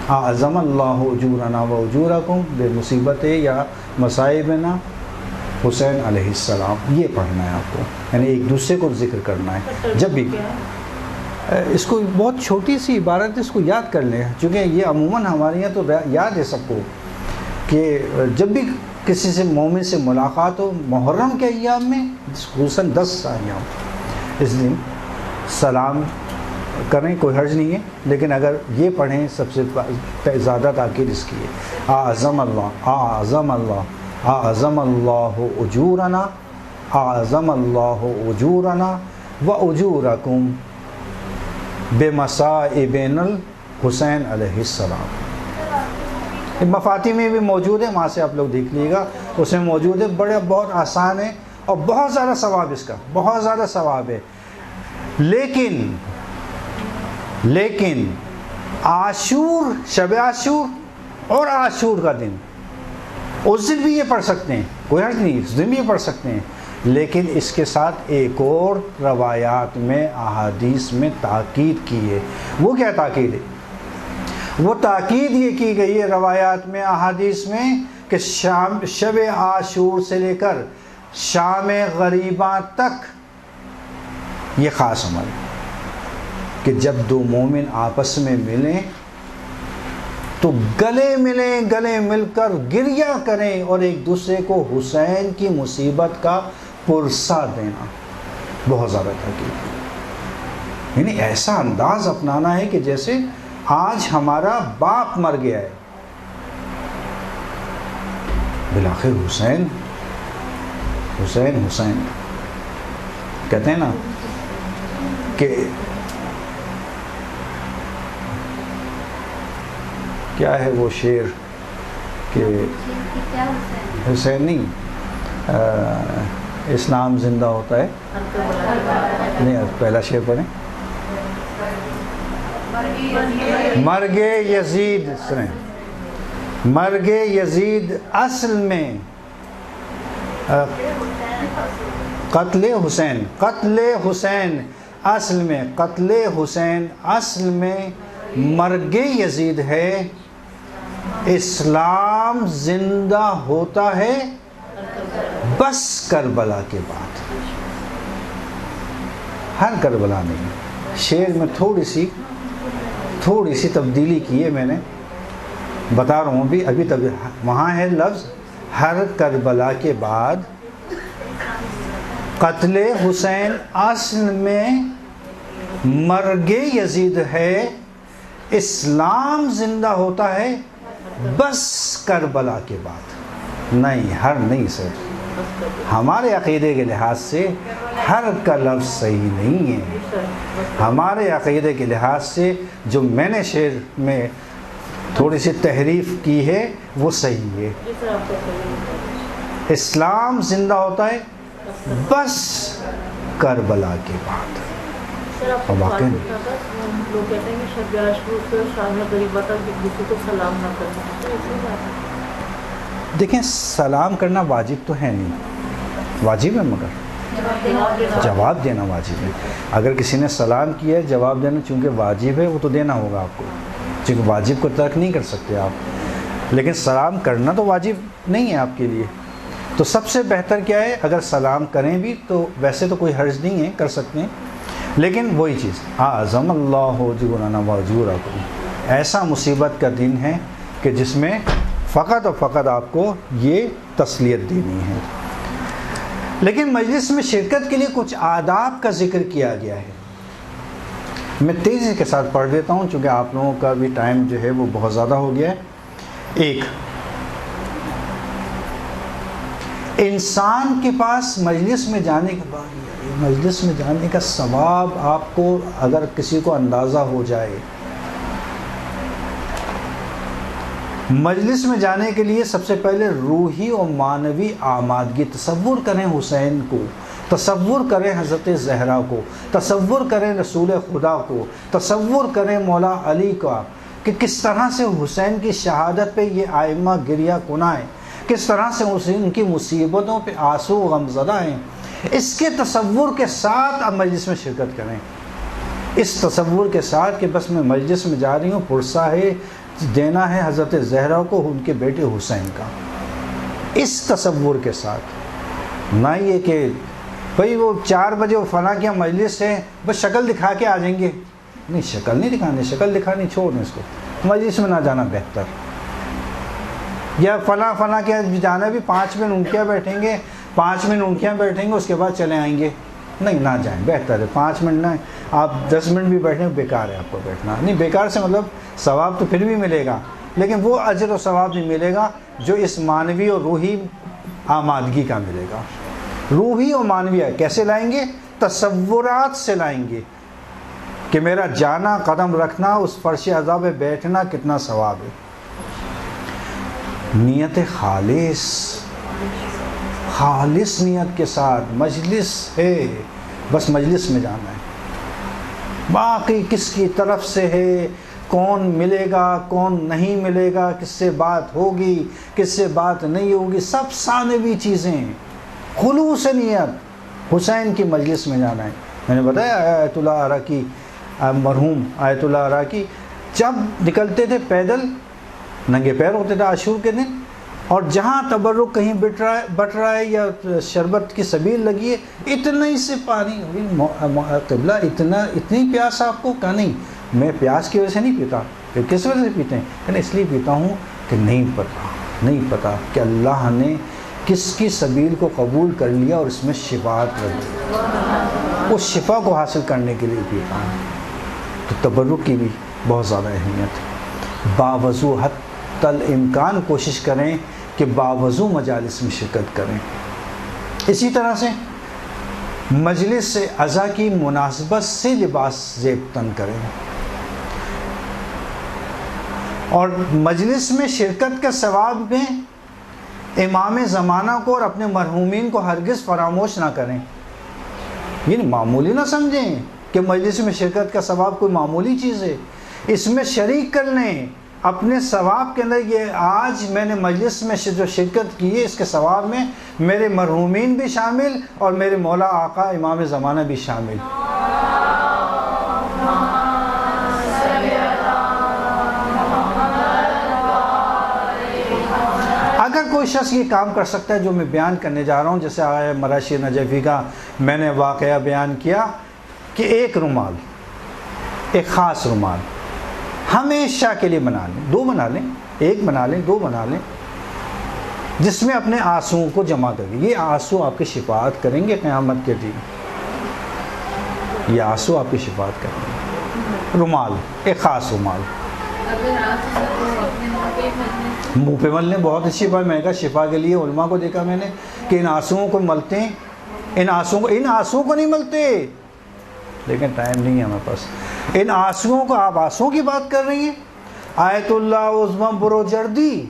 Speaker 1: اعظم اللہ اجورنا و اجورکم بمصیبت یا مصائبنا حسین علیہ السلام. یہ پڑھنا ہے آپ کو، یعنی ایک دوسرے کو ذکر کرنا ہے. جب بھی اس کو بہت چھوٹی سی عبارت ہے، اس کو یاد کر لیں، چونکہ یہ عموماً ہمارے یہاں تو یاد ہے سب کو کہ جب بھی کسی سے مومن سے ملاقات ہو محرم کے ایام میں، خصوصاً 10 ایام اس دن سلام کریں کوئی حرج نہیں ہے، لیکن اگر یہ پڑھیں سب سے زیادہ تاکید اس کی ہے، اعظم اللہ اعظم اللہ اعظم اللہ اجورنا اعظم اللہ اجورنا و اجورکم بمصائبن الحسین علیہ السلام۔ مفاتی میں بھی موجود ہے، وہاں سے آپ لوگ دیکھ لیے گا، اس میں موجود ہے، بہت آسان ہے اور بہت زیادہ ثواب اس کا، بہت زیادہ ثواب ہے۔ لیکن عاشور، شب عاشور اور عاشور کا دن، اس دن بھی یہ پڑھ سکتے ہیں، کوئی حرج نہیں، اس دن بھی یہ پڑھ سکتے ہیں، لیکن اس کے ساتھ ایک اور روایات میں احادیث میں تاکید کی ہے۔ وہ کیا تاکید ہے؟ وہ تاکید یہ کی گئی ہے روایات میں، احادیث میں، کہ شب عاشور سے لے کر شام غریباں تک یہ خاص عمل ہے کہ جب دو مومن آپس میں ملیں تو گلے ملیں، گلے مل کر گریہ کریں اور ایک دوسرے کو حسین کی مصیبت کا پرسہ دینا، بہت زیادہ تاکید، یعنی ایسا انداز اپنانا ہے کہ جیسے آج ہمارا باپ مر گیا ہے، بالآخر حسین حسین حسین کہتے ہیں نا کہ کیا ہے وہ شعر کہ حسین نہیں، اسلام زندہ ہوتا ہے، نہیں پہلا شعر پڑھیں، مرگ یزید، سنیں، مرگ یزید اصل میں قتل حسین، قتل حسین اصل میں، قتل حسین اصل میں مرگ یزید ہے، اسلام زندہ ہوتا ہے بس کربلا کے بعد، ہر کربلا نہیں، شعر میں تھوڑی سی تبدیلی کی ہے میں نے، بتا رہا ہوں ابھی تک وہاں ہے لفظ ہر کربلا کے بعد، قتل حسین اصل میں مرگ یزید ہے، اسلام زندہ ہوتا ہے بس کربلا کے بعد، نہیں ہر نہیں سر، ہمارے عقیدے کے لحاظ سے ہر کا لفظ صحیح نہیں ہے، ہمارے عقیدے کے لحاظ سے جو میں نے شعر میں تھوڑی سی تحریف کی ہے وہ صحیح ہے، اسلام زندہ ہوتا ہے بس کربلا کے بعد۔
Speaker 2: اور واقعی لوگ کہتے ہیں کہ شب عاشور سے شام غریبہ تک ایک دوسرے کو سلام نہ کرنا،
Speaker 1: دیکھیں سلام کرنا واجب تو ہے نہیں، واجب ہے مگر جواب دینا واجب ہے، اگر کسی نے سلام کیا ہے جواب دینا چونکہ واجب ہے وہ تو دینا ہوگا آپ کو، چونکہ واجب کو ترک نہیں کر سکتے آپ، لیکن سلام کرنا تو واجب نہیں ہے آپ کے لیے، تو سب سے بہتر کیا ہے اگر سلام کریں بھی تو ویسے تو کوئی حرج نہیں ہے، کر سکتے ہیں، لیکن وہی چیز اعظم اللہ اجورنا و اجورکم، ایسا مصیبت کا دن ہے کہ جس میں فقط اور فقط آپ کو یہ تسلیت دینی ہے، لیکن مجلس میں شرکت کے لیے کچھ آداب کا ذکر کیا گیا ہے، میں تیزی کے ساتھ پڑھ دیتا ہوں چونکہ آپ لوگوں کا بھی ٹائم جو ہے وہ بہت زیادہ ہو گیا ہے۔ ایک، انسان کے پاس مجلس میں جانے کے بعد مجلس میں جانے کا ثواب آپ کو اگر کسی کو اندازہ ہو جائے، مجلس میں جانے کے لیے سب سے پہلے روحی اور معنوی آمادگی، تصور کریں حسین کو، تصور کریں حضرت زہرا کو، تصور کریں رسول خدا کو، تصور کریں مولا علی کا کہ کس طرح سے حسین کی شہادت پہ یہ آئمہ گریہ کنائیں، کس طرح سے ان کی مصیبتوں پہ آنسو غمزدہ ہیں، اس کے تصور کے ساتھ آپ مجلس میں شرکت کریں، اس تصور کے ساتھ کہ بس میں مجلس میں جا رہی ہوں، پرسہ ہے دینا ہے حضرت زہرا کو ان کے بیٹے حسین کا، اس تصور کے ساتھ، نہ یہ کہ بھئی وہ 4 بجے وہ فلاں کیا مجلس ہے بس شکل دکھا کے آ جائیں گے، نہیں شکل نہیں دکھانی، شکل دکھانی چھوڑ دیں اس کو، مجلس میں نہ جانا بہتر، یا فلاں کیا جانا بھی 5 منٹ ان کیا بیٹھیں گے، 5 منٹ ان کیا بیٹھیں گے اس کے بعد چلے آئیں گے، نہیں نہ جائیں، بہتر ہے 5 منٹ نہ، آپ 10 منٹ بھی بیٹھیں بیکار ہے آپ کو بیٹھنا، نہیں بیکار سے مطلب ثواب تو پھر بھی ملے گا، لیکن وہ اجر و ثواب نہیں ملے گا جو اس معنوی اور روحی آمادگی کا ملے گا۔ روحی اور معنوی کیسے لائیں گے؟ تصورات سے لائیں گے کہ میرا جانا، قدم رکھنا، اس فرش عزا پہ بیٹھنا کتنا ثواب ہے۔ نیت خالص نیت کے ساتھ مجلس ہے، بس مجلس میں جانا ہے، باقی کس کی طرف سے ہے، کون ملے گا کون نہیں ملے گا، کس سے بات ہوگی کس سے بات نہیں ہوگی، سب ثانوی چیزیں ہیں۔ خلوص نیت حسین کی مجلس میں جانا ہے۔ میں نے بتایا آیت اللہ عراقی، مرحوم آیت اللہ عراقی جب نکلتے تھے پیدل، ننگے پیر ہوتے تھے عاشور کے دن، اور جہاں تبرک کہیں بٹ رہا ہے یا شربت کی سبیل لگی ہے، اتنے سے پانی، قبلہ اتنی پیاس آپ کو؟ کہا نہیں، میں پیاس کی وجہ سے نہیں پیتا۔ پھر کس وجہ سے پیتے ہیں؟ کہنا اس لیے پیتا ہوں کہ نہیں پتا کہ اللہ نے کس کی سبیل کو قبول کر لیا اور اس میں شفاعت رکھ دی، اس شفا کو حاصل کرنے کے لیے پیتا ہوں۔ تو تبرک کی بھی بہت زیادہ اہمیت ہے۔ باوضو حتی الامکان کوشش کریں کہ باوضو مجالس میں شرکت کریں۔ اسی طرح سے مجلس سے عزا کی مناسبت سے لباس زیب تن کریں، اور مجلس میں شرکت کے ثواب میں امام زمانہ کو اور اپنے مرحومین کو ہرگز فراموش نہ کریں۔ یعنی معمولی نہ سمجھیں کہ مجلس میں شرکت کا ثواب کوئی معمولی چیز ہے، اس میں شریک کر لیں اپنے ثواب کے اندر۔ یہ آج میں نے مجلس میں جو شرکت کی ہے، اس کے ثواب میں میرے مرحومین بھی شامل اور میرے مولا آقا امام زمانہ بھی شامل۔ اگر کوئی شخص یہ کام کر سکتا ہے جو میں بیان کرنے جا رہا ہوں، جیسے آیا مراشی نجفی کا میں نے واقعہ بیان کیا کہ ایک رومال، ایک خاص رومال ہمیشہ کے لیے بنا لیں، 2 بنا لیں، 1 بنا لیں، 2 بنا لیں، جس میں اپنے آنسوؤں کو جمع کریں۔ یہ آنسو آپ کی شفاعت کریں گے قیامت کے دن، یہ آنسو آپ کی شفاعت کریں گے۔ رومال، ایک خاص رومال منہ پہ مل لیں، بہت اچھی بات۔ میں کہا شفا کے لیے علماء کو دیکھا میں نے کہ ان آنسوؤں کو ملتے ہیں، ان آنسوؤں کو نہیں ملتے، لیکن ٹائم نہیں ہے ہمارے پاس۔ ان آنسوؤں کو، آپ آنسوؤں کی بات کر رہی ہیں؟ آیت اللہ عظمہ بروجردی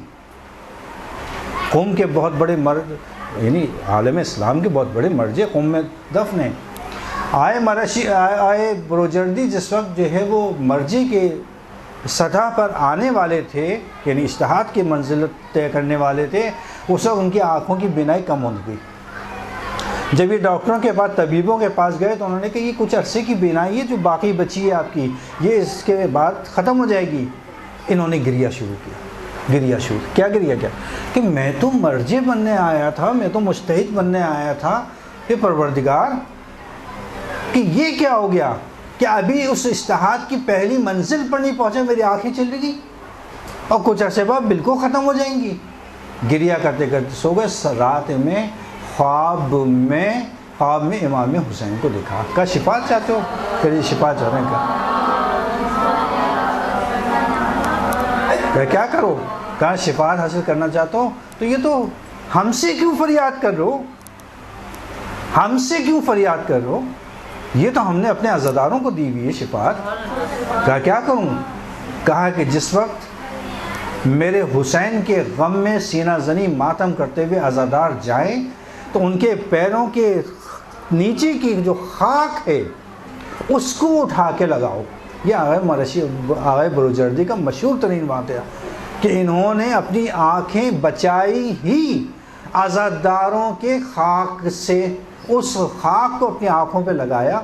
Speaker 1: قوم کے بہت بڑے مرد، یعنی عالم اسلام کے بہت بڑے مرجع قوم میں دفن ہیں۔ آئے بروجردی جس وقت جو ہے وہ مرجع کے سطح پر آنے والے تھے، یعنی اجتہاد کی منزلت طے کرنے والے تھے، اس وقت ان کی آنکھوں کی بینائی کم ہو گئی۔ جب یہ ڈاکٹروں کے پاس، طبیبوں کے پاس گئے تو انہوں نے کہا یہ کچھ عرصے کی بینائی ہے جو باقی بچی ہے آپ کی، یہ اس کے بعد ختم ہو جائے گی۔ انہوں نے گریہ شروع کیا کہ میں تو مرجع بننے آیا تھا، میں تو مجتہد بننے آیا تھا، یہ پروردگار کہ یہ کیا ہو گیا کہ ابھی اس اجتہاد کی پہلی منزل پر نہیں پہنچے، میری آنکھیں چلی گئی اور کچھ عرصے بعد بالکل ختم ہو جائیں گی۔ گریہ کرتے کرتے سو گئے۔ رات میں خواب میں امام حسین کو دیکھا، کہا شفاعت چاہتے ہو؟ کہ جی شفاعت چاہ رہے ہیں۔ کیا کرو؟ کہا شفاعت حاصل کرنا چاہتا ہو تو یہ تو ہم سے کیوں فریاد کر رہے ہو؟ ہم سے کیوں فریاد کر رہے ہو؟ یہ تو ہم نے اپنے عزاداروں کو دی ہوئی ہے شفاعت۔ کہا کیا کروں؟ کہا کہ جس وقت میرے حسین کے غم میں سینہ زنی ماتم کرتے ہوئے عزادار جائیں تو ان کے پیروں کے نیچے کی جو خاک ہے اس کو اٹھا کے لگاؤ۔ یہ آغا بروجردی کا مشہور ترین واقعہ کہ انہوں نے اپنی آنکھیں بچائی ہی عزاداروں کے خاک سے، اس خاک کو اپنی آنکھوں پہ لگایا۔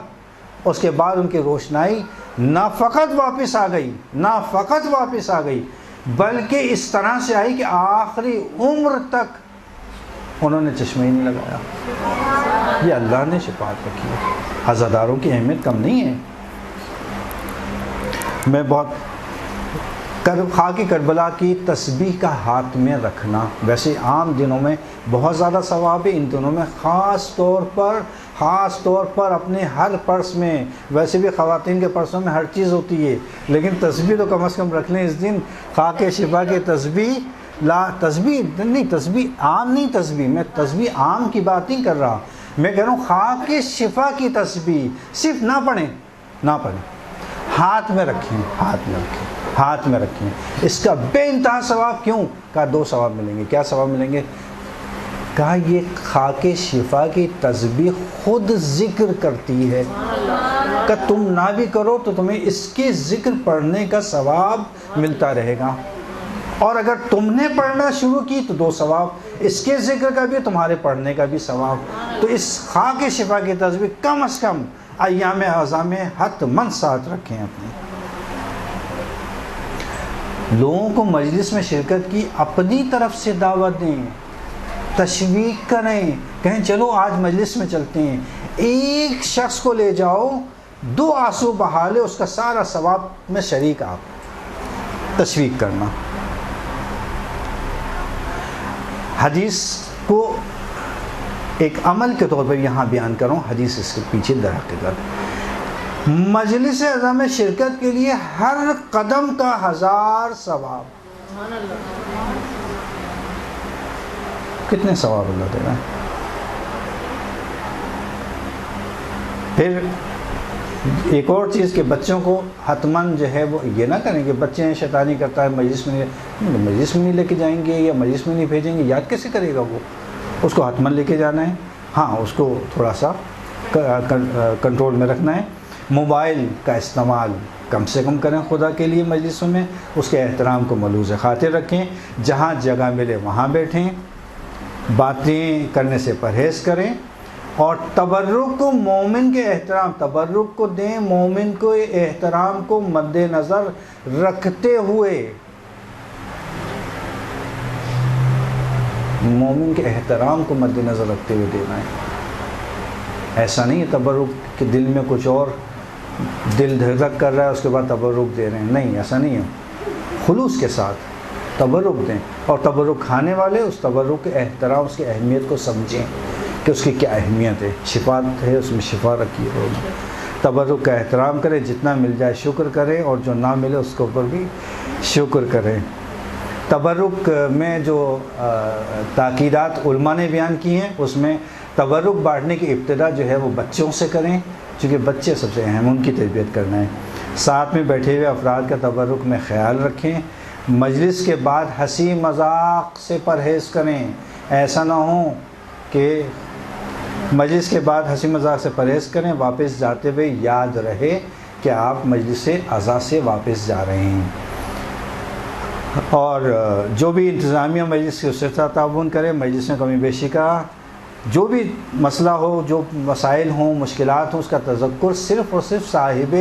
Speaker 1: اس کے بعد ان کی روشنائی نہ فقط واپس آ گئی بلکہ اس طرح سے آئی کہ آخری عمر تک انہوں نے چشمہ ہی نہیں لگایا۔ یہ اللہ نے شفاعت رکھی ہے، عزاداروں کی اہمیت کم نہیں ہے۔ میں بہت خاک کربلا کی تسبیح کا ہاتھ میں رکھنا، ویسے عام دنوں میں بہت زیادہ ثواب ہے، ان دنوں میں خاص طور پر اپنے ہر پرس میں، ویسے بھی خواتین کے پرسوں میں ہر چیز ہوتی ہے، لیکن تسبیح تو کم از کم رکھ لیں اس دن، خاک شفا کی تسبیح عام نہیں، تسبیح میں تسبیح عام کی بات نہیں کر رہا، میں کہہ رہا ہوں خاک شفا کی تسبیح صرف نہ پڑھیں، ہاتھ میں رکھیں، اس کا بے انتہا ثواب، کیوں؟ کہا 2 ثواب ملیں گے۔ کیا ثواب ملیں گے؟ کہا یہ خاک شفا کی تسبیح خود ذکر کرتی ہے، کہ تم نہ بھی کرو تو تمہیں اس کے ذکر پڑھنے کا ثواب ملتا رہے گا، اور اگر تم نے پڑھنا شروع کی تو 2 ثواب، اس کے ذکر کا بھی تمہارے پڑھنے کا بھی ثواب۔ تو اس خاک شفا کی تسبیح کم از کم ایام اعظا میں حتماً ساتھ رکھیں اپنے۔ لوگوں کو مجلس میں شرکت کی اپنی طرف سے دعوت دیں، تشویق کریں، کہیں چلو آج مجلس میں چلتے ہیں، ایک شخص کو لے جاؤ 2 آنسو بہا لے، اس کا سارا ثواب میں شریک آپ، تشویق کرنا۔ حدیث کو ایک عمل کے طور پر یہاں بیان کروں، حدیث اس کے پیچھے در حقیقت مجلس اعظا میں شرکت کے لیے ہر قدم کا 1000 ثواب۔ کتنے ثواب اللہ دے رہا ہے؟ پھر ایک اور چیز کہ بچوں کو حتماً جو ہے وہ یہ نہ کریں کہ بچے شیطانی کرتا ہے مجلس میں نہیں لے کے جائیں گے یا مجلس میں نہیں بھیجیں گے، یاد کیسے کرے گا وہ؟ اس کو حتماً لے کے جانا ہے، ہاں اس کو تھوڑا سا کنٹرول میں رکھنا ہے۔ موبائل کا استعمال کم سے کم کریں خدا کے لیے مجلسوں میں، اس کے احترام کو ملوث خاطر رکھیں، جہاں جگہ ملے وہاں بیٹھیں، باتیں کرنے سے پرہیز کریں، اور تبرک کو مومن کے احترام، تبرک کو دیں مومن کو احترام کو مد نظر رکھتے ہوئے، مومن کے احترام کو مد نظر رکھتے ہوئے دینا ہے۔ ایسا نہیں ہے تبرک کہ دل میں کچھ اور دل دھڑک کر رہا ہے اس کے بعد تبرک دے رہے ہیں، نہیں ایسا نہیں ہے، خلوص کے ساتھ تبرک دیں، اور تبرک کھانے والے اس تبرک کے احترام، اس کی اہمیت کو سمجھیں کہ اس کی کیا اہمیت ہے، شفا ہے اس میں شفا رکھی ہے، تبرک کا احترام کریں، جتنا مل جائے شکر کریں، اور جو نہ ملے اس کے اوپر بھی شکر کریں۔ تبرک میں جو تاکیدات علماء نے بیان کی ہیں، اس میں تبرک بانٹنے کی ابتدا جو ہے وہ بچوں سے کریں، چونکہ بچے سب سے اہم، ان کی تربیت کرنا ہے۔ ساتھ میں بیٹھے ہوئے افراد کا تبرک میں خیال رکھیں، مجلس کے بعد ہنسی مذاق سے پرہیز کریں، ایسا نہ ہو کہ مجلس کے بعد ہنسی مذاق سے پرہیز کریں، واپس جاتے ہوئے یاد رہے کہ آپ مجلس اعزا سے واپس جا رہے ہیں۔ اور جو بھی انتظامیہ مجلس کے اس سے تعاون کرے، مجلس میں کمی بیشی کا جو بھی مسئلہ ہو، جو مسائل ہوں، مشکلات ہوں، اس کا تذکر صرف اور صرف صاحب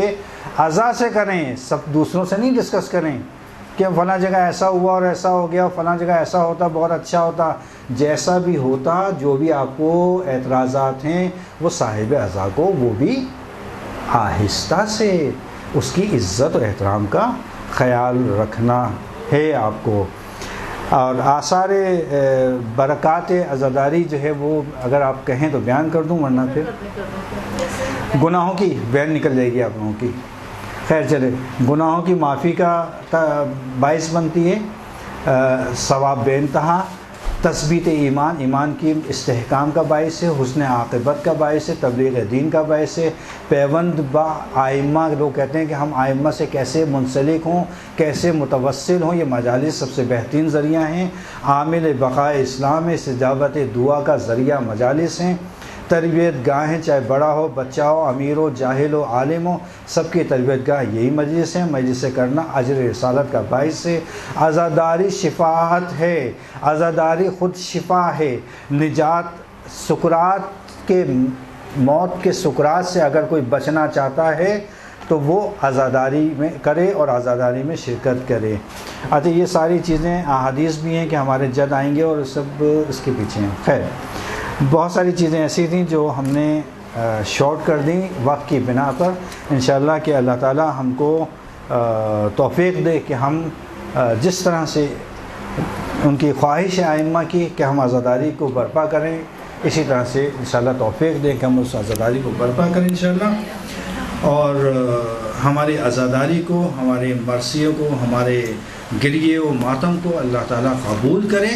Speaker 1: اعزا سے کریں، سب دوسروں سے نہیں ڈسکس کریں کہ فلاں جگہ ایسا ہوا اور ایسا ہو گیا، فلاں جگہ ایسا ہوتا بہت اچھا ہوتا، جیسا بھی ہوتا، جو بھی آپ کو اعتراضات ہیں وہ صاحب اعزا کو وہ بھی آہستہ سے اس کی عزت و احترام کا خیال رکھنا ہے آپ کو۔ اور آثار برکات عزاداری جو ہے وہ اگر آپ کہیں تو بیان کر دوں، ورنہ پھر گناہوں کی بیان نکل جائے گی آپ لوگوں کی۔ خیر چلے، گناہوں کی معافی کا باعث بنتی ہے، ثواب بے انتہا، تثبیت ایمان، ایمان کی استحکام کا باعث ہے، حسن عاقبت کا باعث ہے، تبلیغ دین کا باعث ہے، پیوند با آئمہ، لوگ کہتے ہیں کہ ہم آئمہ سے کیسے منسلک ہوں، کیسے متوسل ہوں، یہ مجالس سب سے بہترین ذریعہ ہیں، عامل بقائے اسلام ہے، استجابت دعا کا ذریعہ مجالس ہیں، تربیت گاہیں، چاہے بڑا ہو بچہ ہو، امیر ہو جاہل ہو عالم ہو، سب کی تربیت گاہ یہی مجلس ہے، مجلس سے کرنا اجر رسالت کا باعث ہے۔ عزاداری شفاعت ہے، عزاداری خود شفا ہے، نجات سکرات کے، موت کے سکرات سے اگر کوئی بچنا چاہتا ہے تو وہ عزاداری میں کرے اور عزاداری میں شرکت کرے۔ اچھا، یہ ساری چیزیں احادیث بھی ہیں کہ ہمارے جد آئیں گے اور سب اس کے پیچھے ہیں۔ خیر، بہت ساری چیزیں ایسی تھیں جو ہم نے شارٹ کر دیں وقت کی بنا پر، انشاءاللہ کہ اللہ تعالی ہم کو توفیق دے کہ ہم جس طرح سے ان کی خواہش ہے ائمہ کی کہ ہم عزاداری کو برپا کریں، اسی طرح سے انشاءاللہ توفیق دیں کہ ہم اس عزاداری کو برپا کریں انشاءاللہ، اور ہماری عزاداری کو، ہماری مرثیوں کو، ہمارے گریے و ماتم کو اللہ تعالیٰ قبول کرے۔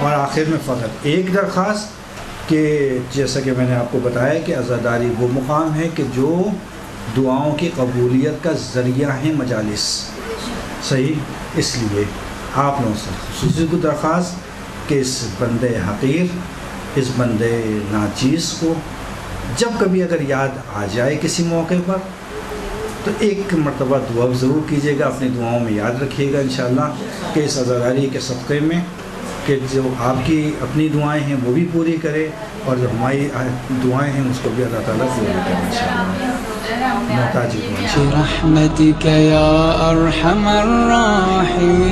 Speaker 1: اور آخر میں فقط ایک درخواست کہ جیسا کہ میں نے آپ کو بتایا کہ عزاداری وہ مقام ہے کہ جو دعاؤں کی قبولیت کا ذریعہ ہے مجالس، صحیح، اس لیے آپ لوگوں سے خصوصی کو درخواست کہ اس بندے حقیر، اس بندے ناچیز کو جب کبھی اگر یاد آ جائے کسی موقع پر تو ایک مرتبہ دعا ضرور کیجیے گا، اپنی دعاؤں میں یاد رکھیے گا انشاءاللہ کہ اس عزاداری کے صدقے میں کہ جو آپ کی اپنی دعائیں ہیں وہ بھی پوری کرے، اور جو ہماری دعائیں ہیں اس کو بھی اللہ تعالیٰ پوری کرے انشاءاللہ۔ محتاج
Speaker 3: برحمتك يا أرحم الراحمين،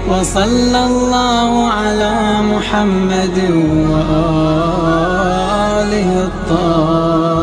Speaker 3: وصلى الله على محمد وآله الطاهرين.